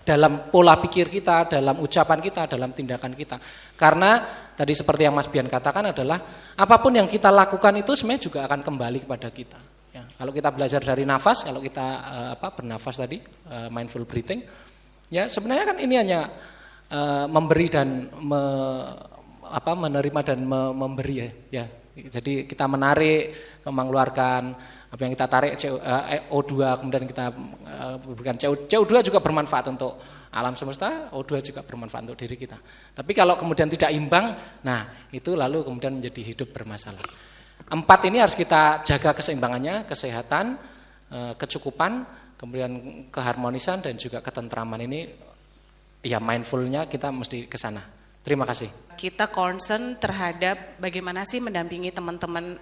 dalam pola pikir kita, dalam ucapan kita, dalam tindakan kita. Karena tadi seperti yang Mas Bian katakan adalah apapun yang kita lakukan itu sebenarnya juga akan kembali kepada kita. Ya, kalau kita belajar dari nafas, kalau kita bernafas tadi, mindful breathing, ya sebenarnya kan ini hanya memberi dan menerima dan memberi ya. Jadi kita menarik, mengeluarkan apa yang kita tarik O2, kemudian kita berikan CO2 juga bermanfaat untuk alam semesta, O2 juga bermanfaat untuk diri kita. Tapi kalau kemudian tidak imbang, nah itu lalu kemudian menjadi hidup bermasalah. 4 ini harus kita jaga keseimbangannya, kesehatan, kecukupan, kemudian keharmonisan dan juga ketentraman ini. Ya mindfulnya kita mesti ke sana. Terima kasih. Kita concern terhadap bagaimana sih mendampingi teman-teman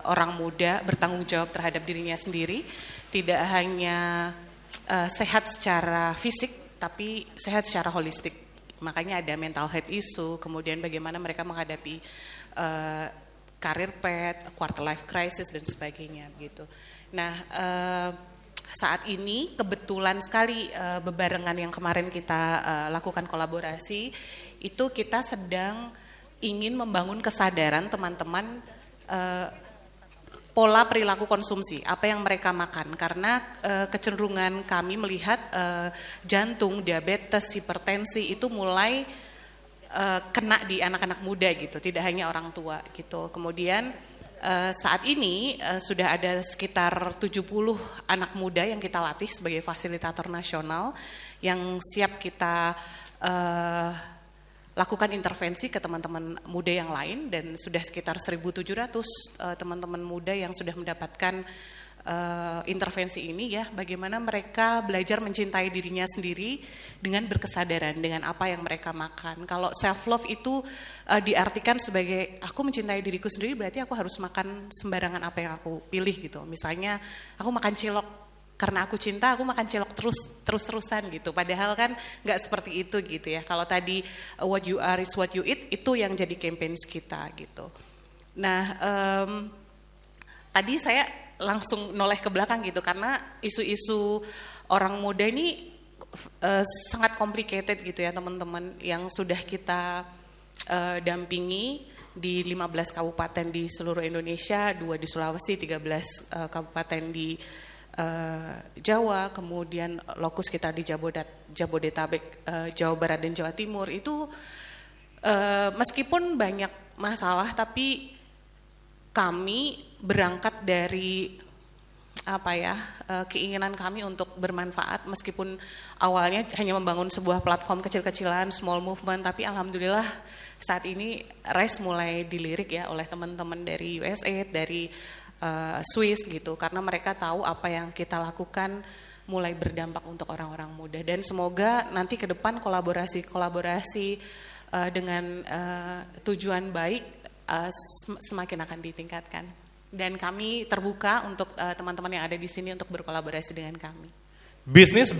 orang muda bertanggung jawab terhadap dirinya sendiri, tidak hanya sehat secara fisik, tapi sehat secara holistik. Makanya ada mental health issue, kemudian bagaimana mereka menghadapi career path, quarter life crisis dan sebagainya gitu. Nah, saat ini kebetulan sekali bebarengan yang kemarin kita lakukan kolaborasi, itu kita sedang ingin membangun kesadaran teman-teman pola perilaku konsumsi, apa yang mereka makan. Karena kecenderungan kami melihat jantung, diabetes, hipertensi itu mulai kena di anak-anak muda gitu, tidak hanya orang tua gitu. Kemudian saat ini sudah ada sekitar 70 anak muda yang kita latih sebagai fasilitator nasional yang siap kita lakukan intervensi ke teman-teman muda yang lain, dan sudah sekitar 1.700 teman-teman muda yang sudah mendapatkan intervensi ini ya, bagaimana mereka belajar mencintai dirinya sendiri dengan berkesadaran dengan apa yang mereka makan. Kalau self love itu diartikan sebagai aku mencintai diriku sendiri, berarti aku harus makan sembarangan apa yang aku pilih gitu. Misalnya aku makan cilok karena aku cinta, aku makan cilok terus-terusan gitu. Padahal kan nggak seperti itu gitu ya. Kalau tadi what you are is what you eat, itu yang jadi campaigns kita gitu. Nah, tadi saya langsung noleh ke belakang gitu, karena isu-isu orang muda ini sangat complicated gitu ya teman-teman, yang sudah kita dampingi di 15 kabupaten di seluruh Indonesia, 2 di Sulawesi, 13 kabupaten di Jawa, kemudian lokus kita di Jabodetabek, Jawa Barat dan Jawa Timur. Itu meskipun banyak masalah, tapi kami berangkat dari keinginan kami untuk bermanfaat, meskipun awalnya hanya membangun sebuah platform kecil-kecilan, small movement, tapi alhamdulillah saat ini RISE mulai dilirik ya oleh teman-teman dari USAID, dari Swiss gitu, karena mereka tahu apa yang kita lakukan mulai berdampak untuk orang-orang muda, dan semoga nanti ke depan kolaborasi dengan tujuan baik semakin akan ditingkatkan, dan kami terbuka untuk teman-teman yang ada di sini untuk berkolaborasi dengan kami. Bisnis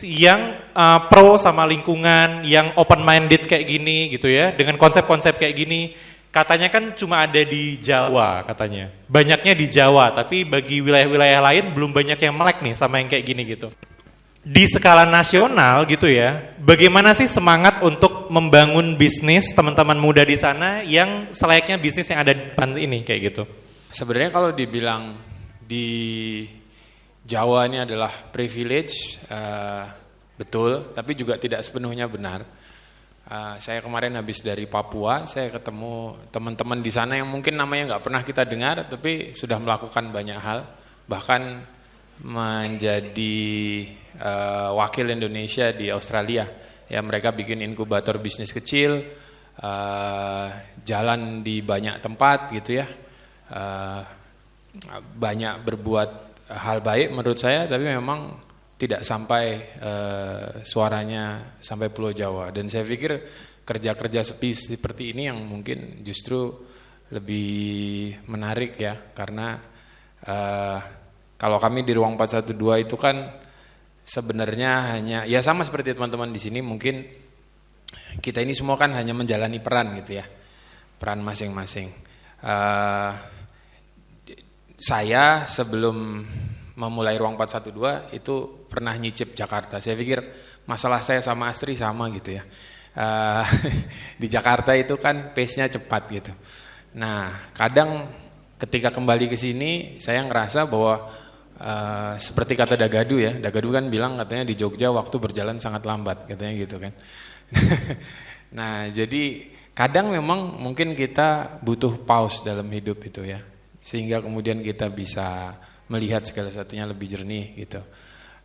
yang pro sama lingkungan, yang open minded kayak gini gitu ya, dengan konsep-konsep kayak gini. Katanya kan cuma ada di Jawa katanya, banyaknya di Jawa, tapi bagi wilayah-wilayah lain belum banyak yang melek nih sama yang kayak gini gitu. Di skala nasional gitu ya, bagaimana sih semangat untuk membangun bisnis teman-teman muda di sana yang selayaknya bisnis yang ada di depan ini kayak gitu? Sebenarnya kalau dibilang di Jawa ini adalah privilege, betul, tapi juga tidak sepenuhnya benar. Saya kemarin habis dari Papua, saya ketemu teman-teman di sana yang mungkin namanya nggak pernah kita dengar, tapi sudah melakukan banyak hal, bahkan menjadi wakil Indonesia di Australia. Ya, mereka bikin inkubator bisnis kecil, jalan di banyak tempat gitu ya, banyak berbuat hal baik menurut saya, tapi memang tidak sampai suaranya sampai Pulau Jawa. Dan saya pikir kerja-kerja seperti ini yang mungkin justru lebih menarik ya, karena kalau kami di Ruang 412 itu kan sebenarnya hanya ya sama seperti teman-teman di sini, mungkin kita ini semua kan hanya menjalani peran gitu ya, peran masing-masing. saya sebelum memulai Ruang 412 itu pernah nyicip Jakarta. Saya pikir masalah saya sama Astri sama gitu ya. Di Jakarta itu kan pace-nya cepat gitu. Nah, kadang ketika kembali ke sini saya ngerasa bahwa seperti kata Dagadu ya. Dagadu kan bilang katanya di Jogja waktu berjalan sangat lambat katanya gitu kan. Nah, jadi kadang memang mungkin kita butuh pause dalam hidup itu ya. Sehingga kemudian kita bisa melihat segala satunya lebih jernih gitu.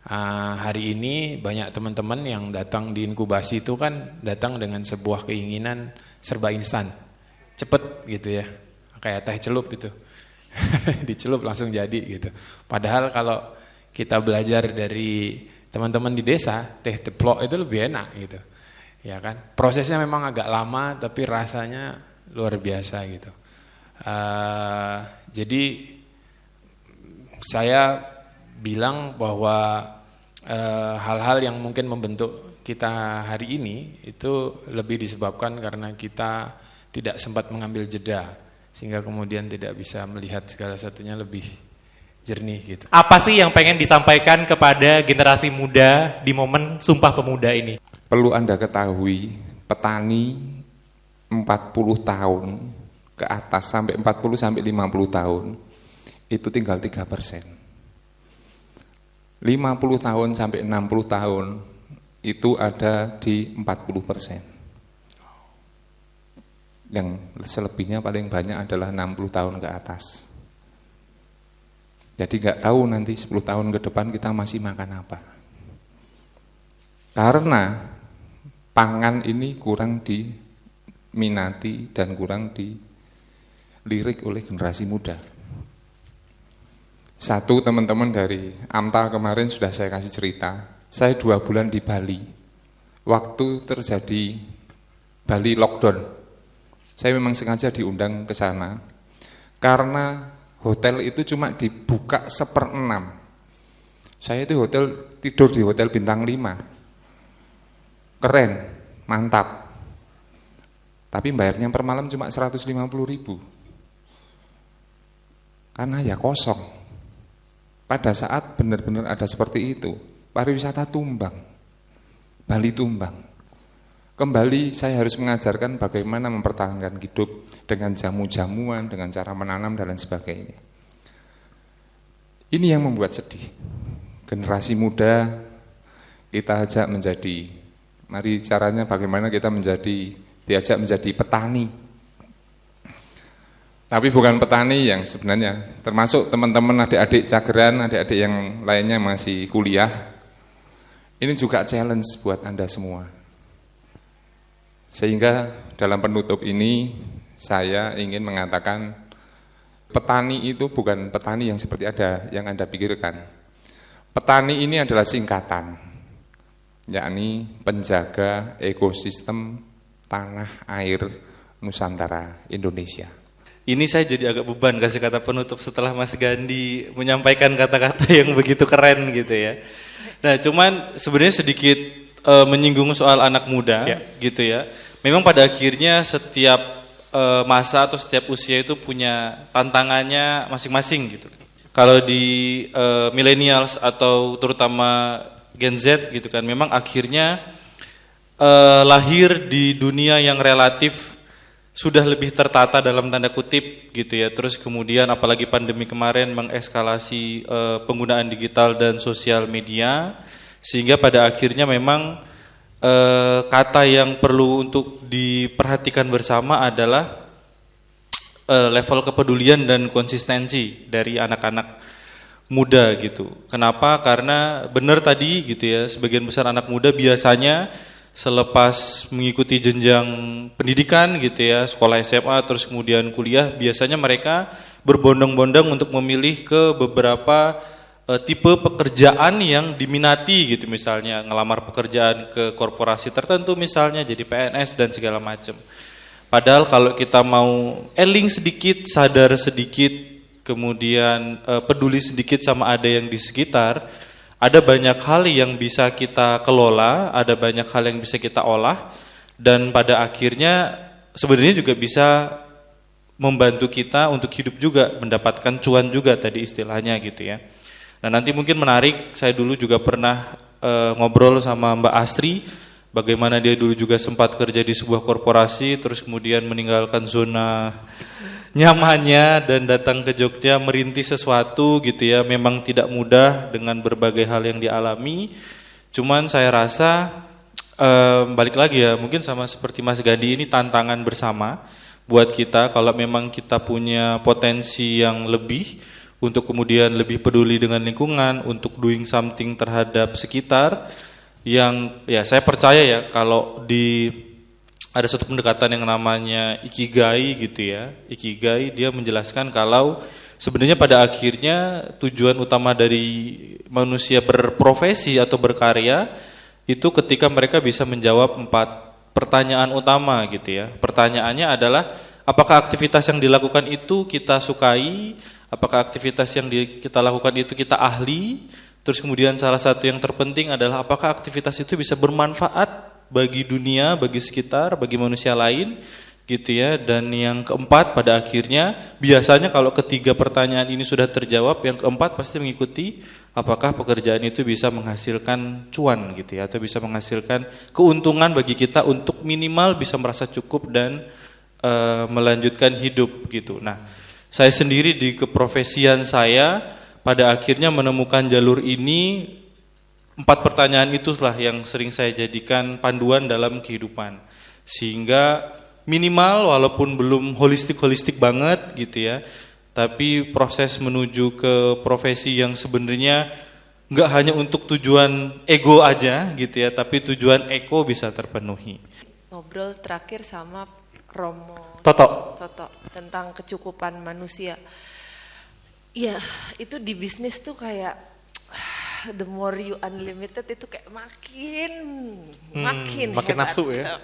Hari ini banyak teman-teman yang datang di inkubasi itu kan datang dengan sebuah keinginan serba instan, cepet gitu ya, kayak teh celup itu, dicelup langsung jadi gitu. Padahal kalau kita belajar dari teman-teman di desa, teh teplok itu lebih enak gitu, ya kan? Prosesnya memang agak lama tapi rasanya luar biasa gitu. Jadi saya bilang bahwa hal-hal yang mungkin membentuk kita hari ini itu lebih disebabkan karena kita tidak sempat mengambil jeda sehingga kemudian tidak bisa melihat segala satunya lebih jernih gitu. Apa sih yang pengen disampaikan kepada generasi muda di momen Sumpah Pemuda ini? Perlu Anda ketahui, petani 40 tahun ke atas sampai 40 sampai 50 tahun itu tinggal 3%. 50 tahun sampai 60 tahun itu ada di 40%. Yang selebihnya paling banyak adalah 60 tahun ke atas. Jadi nggak tahu nanti 10 tahun ke depan kita masih makan apa. Karena pangan ini kurang diminati dan kurang dilirik oleh generasi muda. Satu, teman-teman dari AMTA kemarin sudah saya kasih cerita, saya 2 bulan di Bali, waktu terjadi Bali lockdown, saya memang sengaja diundang ke sana, karena hotel itu cuma dibuka 1/6, saya itu tidur di hotel bintang 5, keren, mantap, tapi bayarnya per malam cuma 150.000, karena ya kosong. Pada saat benar-benar ada seperti itu, pariwisata tumbang, Bali tumbang. Kembali saya harus mengajarkan bagaimana mempertahankan hidup dengan jamu-jamuan, dengan cara menanam dan lain sebagainya. Ini yang membuat sedih. Generasi muda kita ajak menjadi, mari caranya bagaimana kita diajak menjadi petani. Tapi bukan petani yang sebenarnya, termasuk teman-teman adik-adik cageran, adik-adik yang lainnya masih kuliah. Ini juga challenge buat Anda semua. Sehingga dalam penutup ini, saya ingin mengatakan, petani itu bukan petani yang seperti yang Anda pikirkan. Petani ini adalah singkatan, yakni penjaga ekosistem tanah air Nusantara Indonesia. Ini saya jadi agak beban kasih kata penutup setelah Mas Gandhi menyampaikan kata-kata yang begitu keren gitu ya. Nah, cuman sebenarnya sedikit menyinggung soal anak muda gitu ya. Memang pada akhirnya setiap masa atau setiap usia itu punya tantangannya masing-masing gitu. Kalau di millennials atau terutama Gen Z gitu kan, memang akhirnya lahir di dunia yang relatif sudah lebih tertata dalam tanda kutip gitu ya. Terus kemudian apalagi pandemi kemarin mengeskalasi penggunaan digital dan sosial media, sehingga pada akhirnya memang kata yang perlu untuk diperhatikan bersama adalah level kepedulian dan konsistensi dari anak-anak muda gitu. Kenapa? Karena benar tadi gitu ya, sebagian besar anak muda biasanya selepas mengikuti jenjang pendidikan gitu ya, sekolah SMA terus kemudian kuliah, biasanya mereka berbondong-bondong untuk memilih ke beberapa tipe pekerjaan yang diminati gitu, misalnya ngelamar pekerjaan ke korporasi tertentu misalnya jadi PNS dan segala macam. Padahal kalau kita mau eling sedikit, sadar sedikit, kemudian peduli sedikit sama ada yang di sekitar, ada banyak hal yang bisa kita kelola, ada banyak hal yang bisa kita olah, dan pada akhirnya sebenarnya juga bisa membantu kita untuk hidup juga, mendapatkan cuan juga tadi istilahnya gitu ya. Nah nanti mungkin menarik, saya dulu juga pernah ngobrol sama Mbak Astri, bagaimana dia dulu juga sempat kerja di sebuah korporasi, terus kemudian meninggalkan zona nyamannya dan datang ke Jogja merintis sesuatu gitu ya. Memang tidak mudah dengan berbagai hal yang dialami, cuman saya rasa balik lagi ya, mungkin sama seperti Mas Gandhi, ini tantangan bersama buat kita kalau memang kita punya potensi yang lebih untuk kemudian lebih peduli dengan lingkungan, untuk doing something terhadap sekitar, yang ya saya percaya ya kalau ada satu pendekatan yang namanya ikigai gitu ya. Ikigai dia menjelaskan kalau sebenarnya pada akhirnya tujuan utama dari manusia berprofesi atau berkarya itu ketika mereka bisa menjawab 4 pertanyaan utama gitu ya. Pertanyaannya adalah apakah aktivitas yang dilakukan itu kita sukai, apakah aktivitas yang kita lakukan itu kita ahli, terus kemudian salah satu yang terpenting adalah apakah aktivitas itu bisa bermanfaat bagi dunia, bagi sekitar, bagi manusia lain gitu ya. Dan yang keempat pada akhirnya biasanya kalau ketiga pertanyaan ini sudah terjawab, yang keempat pasti mengikuti apakah pekerjaan itu bisa menghasilkan cuan gitu ya, atau bisa menghasilkan keuntungan bagi kita untuk minimal bisa merasa cukup dan melanjutkan hidup gitu. Nah, saya sendiri di keprofesian saya pada akhirnya menemukan jalur ini, 4 pertanyaan itulah yang sering saya jadikan panduan dalam kehidupan. Sehingga minimal walaupun belum holistik banget gitu ya, tapi proses menuju ke profesi yang sebenarnya nggak hanya untuk tujuan ego aja gitu ya, tapi tujuan eko bisa terpenuhi. Ngobrol terakhir sama Romo Toto tentang kecukupan manusia. Ya, itu di bisnis tuh kayak the more you unlimited itu kayak makin makin nafsu ya.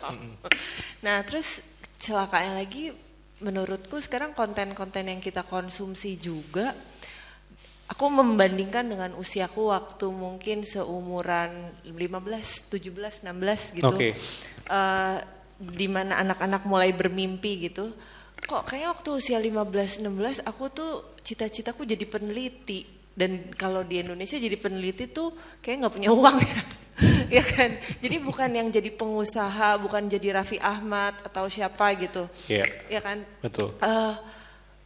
Nah, terus celakanya lagi menurutku sekarang konten-konten yang kita konsumsi juga, aku membandingkan dengan usiaku waktu mungkin seumuran 15, 17, 16 gitu. Okay. Di mana anak-anak mulai bermimpi gitu. Kok kayaknya waktu usia 15, 16 aku tuh cita-citaku jadi peneliti. Dan kalau di Indonesia jadi peneliti tuh kayak nggak punya uang ya. Ya kan? Jadi bukan yang jadi pengusaha, bukan jadi Raffi Ahmad atau siapa gitu. Iya. Ya kan? Betul.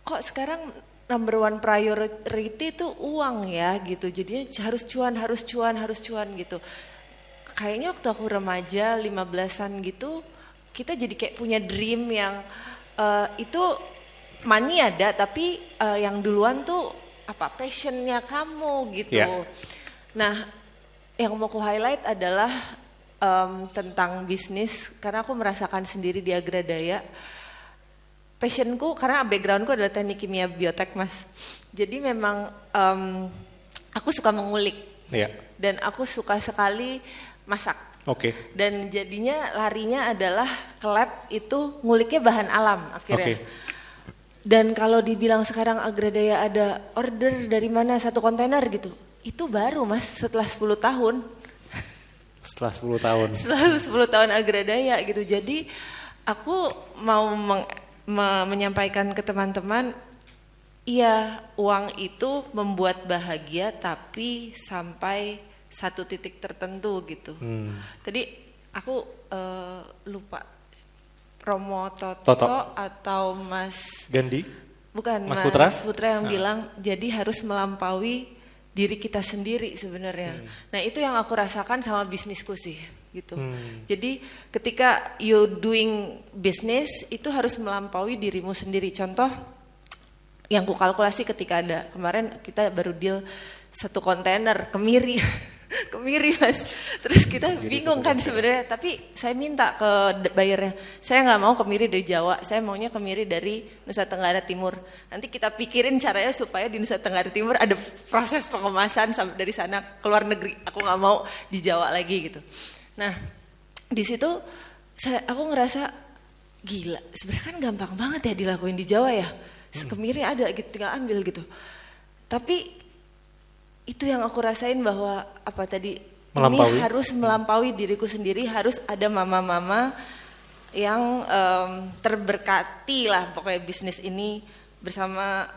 Kok sekarang number one priority itu uang ya gitu. Jadinya harus cuan gitu. Kayaknya waktu aku remaja 15-an gitu, kita jadi kayak punya dream yang itu money ada, tapi yang duluan tuh apa passionnya kamu gitu. Yeah. Nah, yang mau aku highlight adalah tentang bisnis, karena aku merasakan sendiri di Agradaya. Passionku karena backgroundku adalah teknik kimia biotek, Mas. Jadi memang aku suka mengulik. Yeah. Dan aku suka sekali masak. Oke. Dan jadinya larinya adalah ke lab itu nguliknya bahan alam akhirnya. Dan kalau dibilang sekarang Agradaya ada order dari mana 1 kontainer gitu, itu baru Mas setelah 10 tahun. Setelah 10 tahun. Setelah 10 tahun Agradaya gitu. Jadi aku mau menyampaikan ke teman-teman, iya uang itu membuat bahagia tapi sampai satu titik tertentu gitu. Tadi aku lupa Romo Toto atau Mas Gandhi? Bukan, Mas Putra yang bilang jadi harus melampaui diri kita sendiri sebenarnya. Nah, itu yang aku rasakan sama bisnisku sih gitu. Jadi ketika you doing business itu harus melampaui dirimu sendiri. Contoh yang ku kalkulasi ketika ada kemarin kita baru deal 1 kontainer kemiri. Kemiri Mas, terus kita bingung kan sebenarnya, tapi saya minta ke bayarnya, saya nggak mau kemiri dari Jawa, saya maunya kemiri dari Nusa Tenggara Timur. Nanti kita pikirin caranya supaya di Nusa Tenggara Timur ada proses pengemasan sampai dari sana ke luar negeri, aku nggak mau di Jawa lagi gitu. Nah di situ aku ngerasa gila, sebenarnya kan gampang banget ya dilakuin di Jawa ya, kemiri ada gitu, tinggal ambil gitu. Tapi itu yang aku rasain bahwa apa tadi ini harus melampaui diriku sendiri, harus ada mama-mama yang terberkati lah pokoknya bisnis ini bersama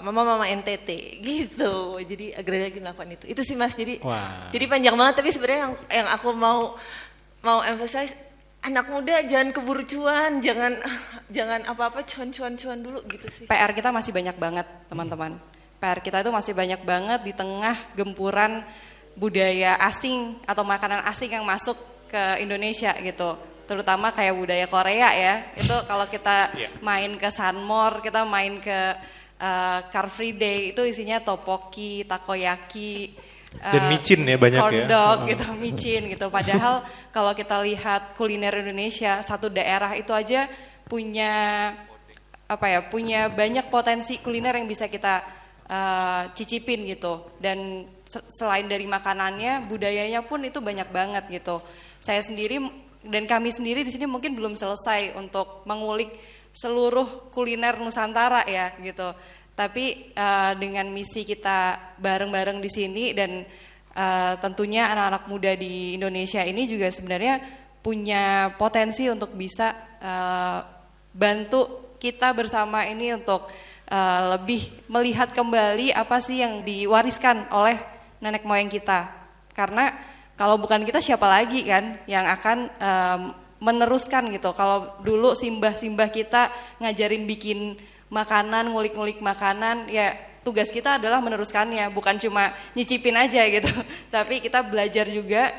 mama-mama NTT gitu. Jadi Agraria lagi melakukan itu. Itu sih Mas. Jadi panjang banget, tapi sebenarnya yang aku mau emphasize, anak muda jangan keburu cuan, jangan apa-apa cuan dulu gitu sih. PR kita masih banyak banget, teman-teman. PR kita itu masih banyak banget di tengah gempuran budaya asing atau makanan asing yang masuk ke Indonesia gitu. Terutama kayak budaya Korea ya. Itu kalau kita main ke Sanmor, kita main ke Car Free Day, itu isinya tteokbokki, takoyaki, dan micin ya banyak corn ya. dog gitu, micin gitu. Padahal kalau kita lihat kuliner Indonesia, satu daerah itu aja punya punya banyak potensi kuliner yang bisa kita cicipin gitu. Dan selain dari makanannya, budayanya pun itu banyak banget gitu. Saya sendiri dan kami sendiri di sini mungkin belum selesai untuk mengulik seluruh kuliner Nusantara ya gitu. Tapi dengan misi kita bareng-bareng di sini dan tentunya anak-anak muda di Indonesia ini juga sebenarnya punya potensi untuk bisa bantu kita bersama ini untuk lebih melihat kembali apa sih yang diwariskan oleh nenek moyang kita. Karena kalau bukan kita siapa lagi kan yang akan meneruskan gitu. Kalau dulu simbah-simbah kita ngajarin bikin makanan, ngulik-ngulik makanan, ya tugas kita adalah meneruskannya, bukan cuma nyicipin aja gitu. Tapi kita belajar juga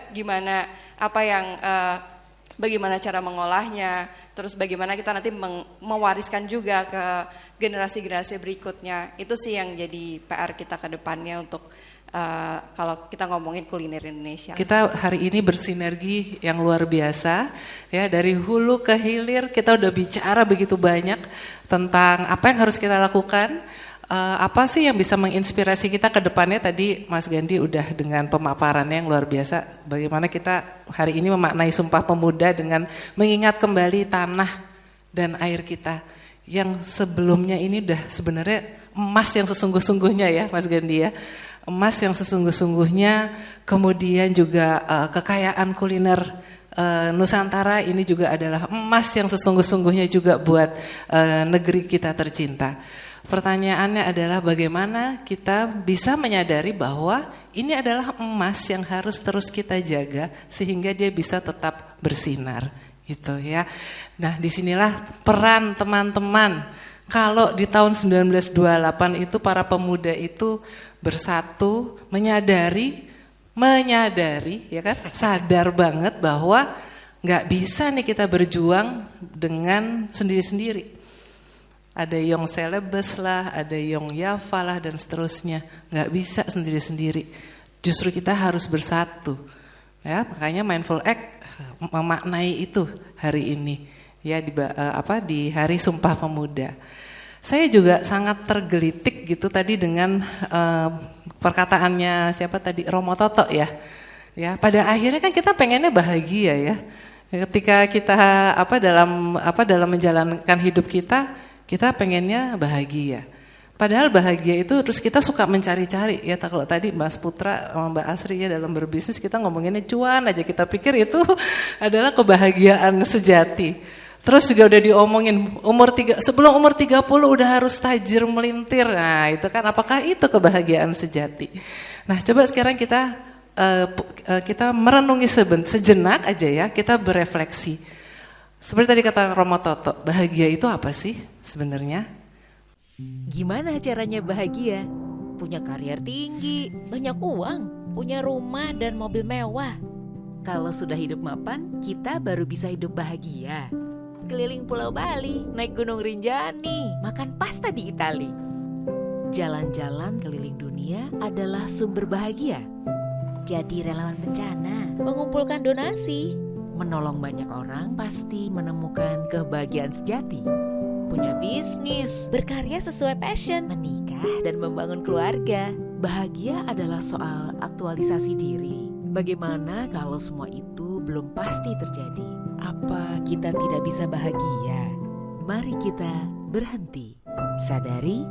bagaimana cara mengolahnya, terus bagaimana kita nanti mewariskan juga ke generasi-generasi berikutnya. Itu sih yang jadi PR kita ke depannya untuk kalau kita ngomongin kuliner Indonesia. Kita hari ini bersinergi yang luar biasa ya, dari hulu ke hilir kita udah bicara begitu banyak tentang apa yang harus kita lakukan, apa sih yang bisa menginspirasi kita ke depannya. Tadi Mas Gandhi udah dengan pemaparannya yang luar biasa, bagaimana kita hari ini memaknai Sumpah Pemuda dengan mengingat kembali tanah dan air kita yang sebelumnya ini udah sebenarnya emas yang sesungguh-sungguhnya ya Mas Gandhi ya. Emas yang sesungguh-sungguhnya, kemudian juga kekayaan kuliner Nusantara ini juga adalah emas yang sesungguh-sungguhnya juga buat negeri kita tercinta. Pertanyaannya adalah bagaimana kita bisa menyadari bahwa ini adalah emas yang harus terus kita jaga sehingga dia bisa tetap bersinar gitu ya. Nah, disinilah peran teman-teman. Kalau di tahun 1928 itu para pemuda itu bersatu, menyadari ya kan, sadar banget bahwa nggak bisa nih kita berjuang dengan sendiri-sendiri. Ada Yong Celebes lah, ada Yong Yava lah dan seterusnya, nggak bisa sendiri-sendiri. Justru kita harus bersatu. Ya, makanya Mindful Act memaknai itu hari ini ya di Hari Sumpah Pemuda. Saya juga sangat tergelitik gitu tadi dengan perkataannya siapa tadi, Romo Toto ya. Ya, pada akhirnya kan kita pengennya bahagia ya. Ketika kita dalam menjalankan hidup kita pengennya bahagia. Padahal bahagia itu terus kita suka mencari-cari ya. Kalau tadi Mas Putra sama Mbak Asri ya dalam berbisnis kita ngomonginnya cuan aja, kita pikir itu adalah kebahagiaan sejati. Terus juga udah diomongin sebelum umur 30 udah harus tajir melintir. Nah, itu kan apakah itu kebahagiaan sejati? Nah, coba sekarang kita merenungi sejenak aja ya, kita berefleksi. Seperti tadi kata Romo Toto, bahagia itu apa sih sebenarnya? Gimana caranya bahagia? Punya karier tinggi, banyak uang, punya rumah dan mobil mewah. Kalau sudah hidup mapan, kita baru bisa hidup bahagia. Keliling Pulau Bali, naik Gunung Rinjani, makan pasta di Itali. Jalan-jalan keliling dunia adalah sumber bahagia. Jadi relawan bencana, mengumpulkan donasi, menolong banyak orang pasti menemukan kebahagiaan sejati. Punya bisnis, berkarya sesuai passion, menikah dan membangun keluarga. Bahagia adalah soal aktualisasi diri. Bagaimana kalau semua itu belum pasti terjadi? Apa kita tidak bisa bahagia? Mari kita berhenti, sadari,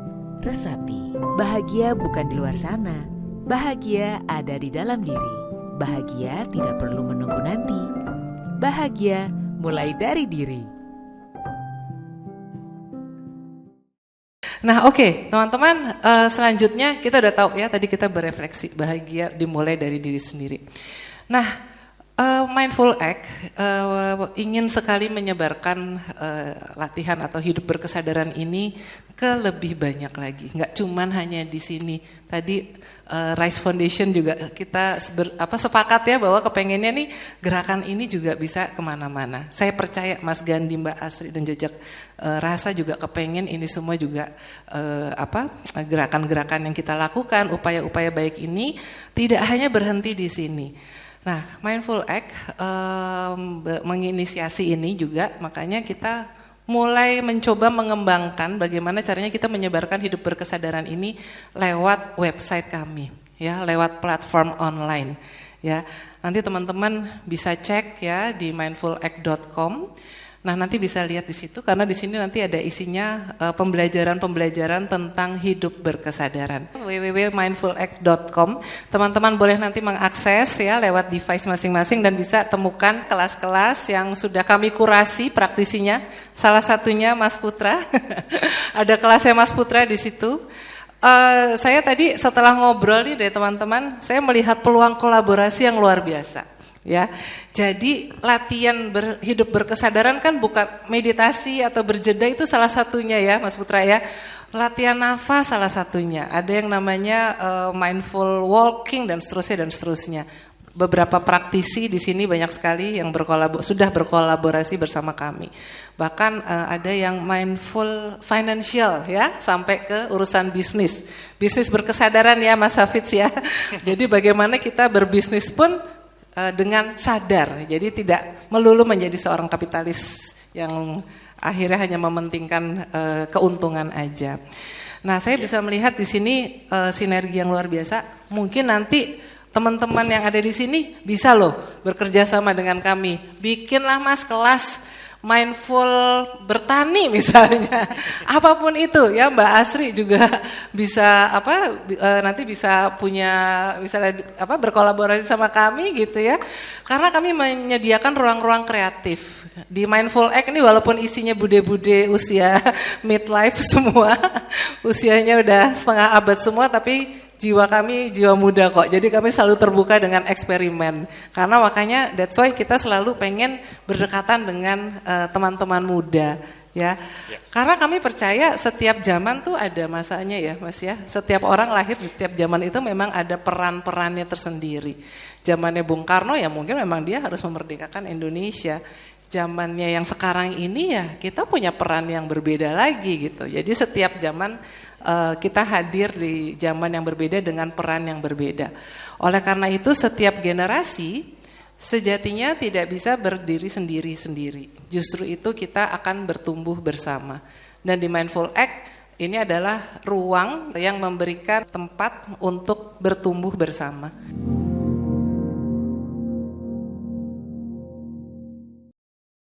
resapi. Bahagia bukan di luar sana. Bahagia ada di dalam diri. Bahagia tidak perlu menunggu nanti. Bahagia mulai dari diri. Nah oke, teman-teman, selanjutnya kita udah tahu ya, tadi kita berefleksi, bahagia dimulai dari diri sendiri. Nah, Mindful Act ingin sekali menyebarkan latihan atau hidup berkesadaran ini ke lebih banyak lagi. Nggak cuman hanya di sini. Tadi Rise Foundation juga kita sepakat ya bahwa kepengennya nih gerakan ini juga bisa kemana-mana. Saya percaya Mas Gandhi, Mbak Asri dan Jejak Rasa juga kepengen ini semua juga gerakan-gerakan yang kita lakukan, upaya-upaya baik ini tidak hanya berhenti di sini. Nah, Mindful Act menginisiasi ini juga, makanya kita mulai mencoba mengembangkan bagaimana caranya kita menyebarkan hidup berkesadaran ini lewat website kami, ya, lewat platform online, ya. Nanti teman-teman bisa cek ya di mindfulact.com. Nah, nanti bisa lihat di situ karena di sini nanti ada isinya pembelajaran-pembelajaran tentang hidup berkesadaran. www.mindfulact.com. Teman-teman boleh nanti mengakses ya lewat device masing-masing dan bisa temukan kelas-kelas yang sudah kami kurasi praktisinya. Salah satunya Mas Putra. Ada kelasnya Mas Putra di situ. Saya tadi setelah ngobrol nih dari teman-teman, saya melihat peluang kolaborasi yang luar biasa. Ya, jadi latihan hidup berkesadaran kan bukan meditasi atau berjeda, itu salah satunya ya Mas Putra ya. Latihan nafas salah satunya. Ada yang namanya mindful walking dan seterusnya. Beberapa praktisi di sini banyak sekali yang sudah berkolaborasi bersama kami. Bahkan ada yang mindful financial ya, sampai ke urusan bisnis berkesadaran ya Mas Hafidz ya. Jadi bagaimana kita berbisnis pun dengan sadar, jadi tidak melulu menjadi seorang kapitalis yang akhirnya hanya mementingkan keuntungan aja. Nah, saya bisa melihat di sini sinergi yang luar biasa. Mungkin nanti teman-teman yang ada di sini bisa loh bekerja sama dengan kami. Bikinlah Mas kelas mindful bertani misalnya, apapun itu ya. Mbak Asri juga bisa nanti bisa punya misalnya berkolaborasi sama kami gitu ya, karena kami menyediakan ruang-ruang kreatif di Mindful Act ini. Walaupun isinya bude-bude usia midlife semua, usianya udah setengah abad semua, tapi jiwa kami jiwa muda kok. Jadi kami selalu terbuka dengan eksperimen. Karena makanya that's why kita selalu pengen berdekatan dengan teman-teman muda ya. Karena kami percaya setiap zaman tuh ada masanya ya Mas ya. Setiap orang lahir di setiap zaman itu memang ada peran-perannya tersendiri. Zamannya Bung Karno ya mungkin memang dia harus memerdekakan Indonesia. Zamannya yang sekarang ini ya kita punya peran yang berbeda lagi gitu. Jadi setiap zaman kita hadir di zaman yang berbeda dengan peran yang berbeda. Oleh karena itu setiap generasi sejatinya tidak bisa berdiri sendiri-sendiri. Justru itu kita akan bertumbuh bersama. Dan di Mindful Act ini adalah ruang yang memberikan tempat untuk bertumbuh bersama.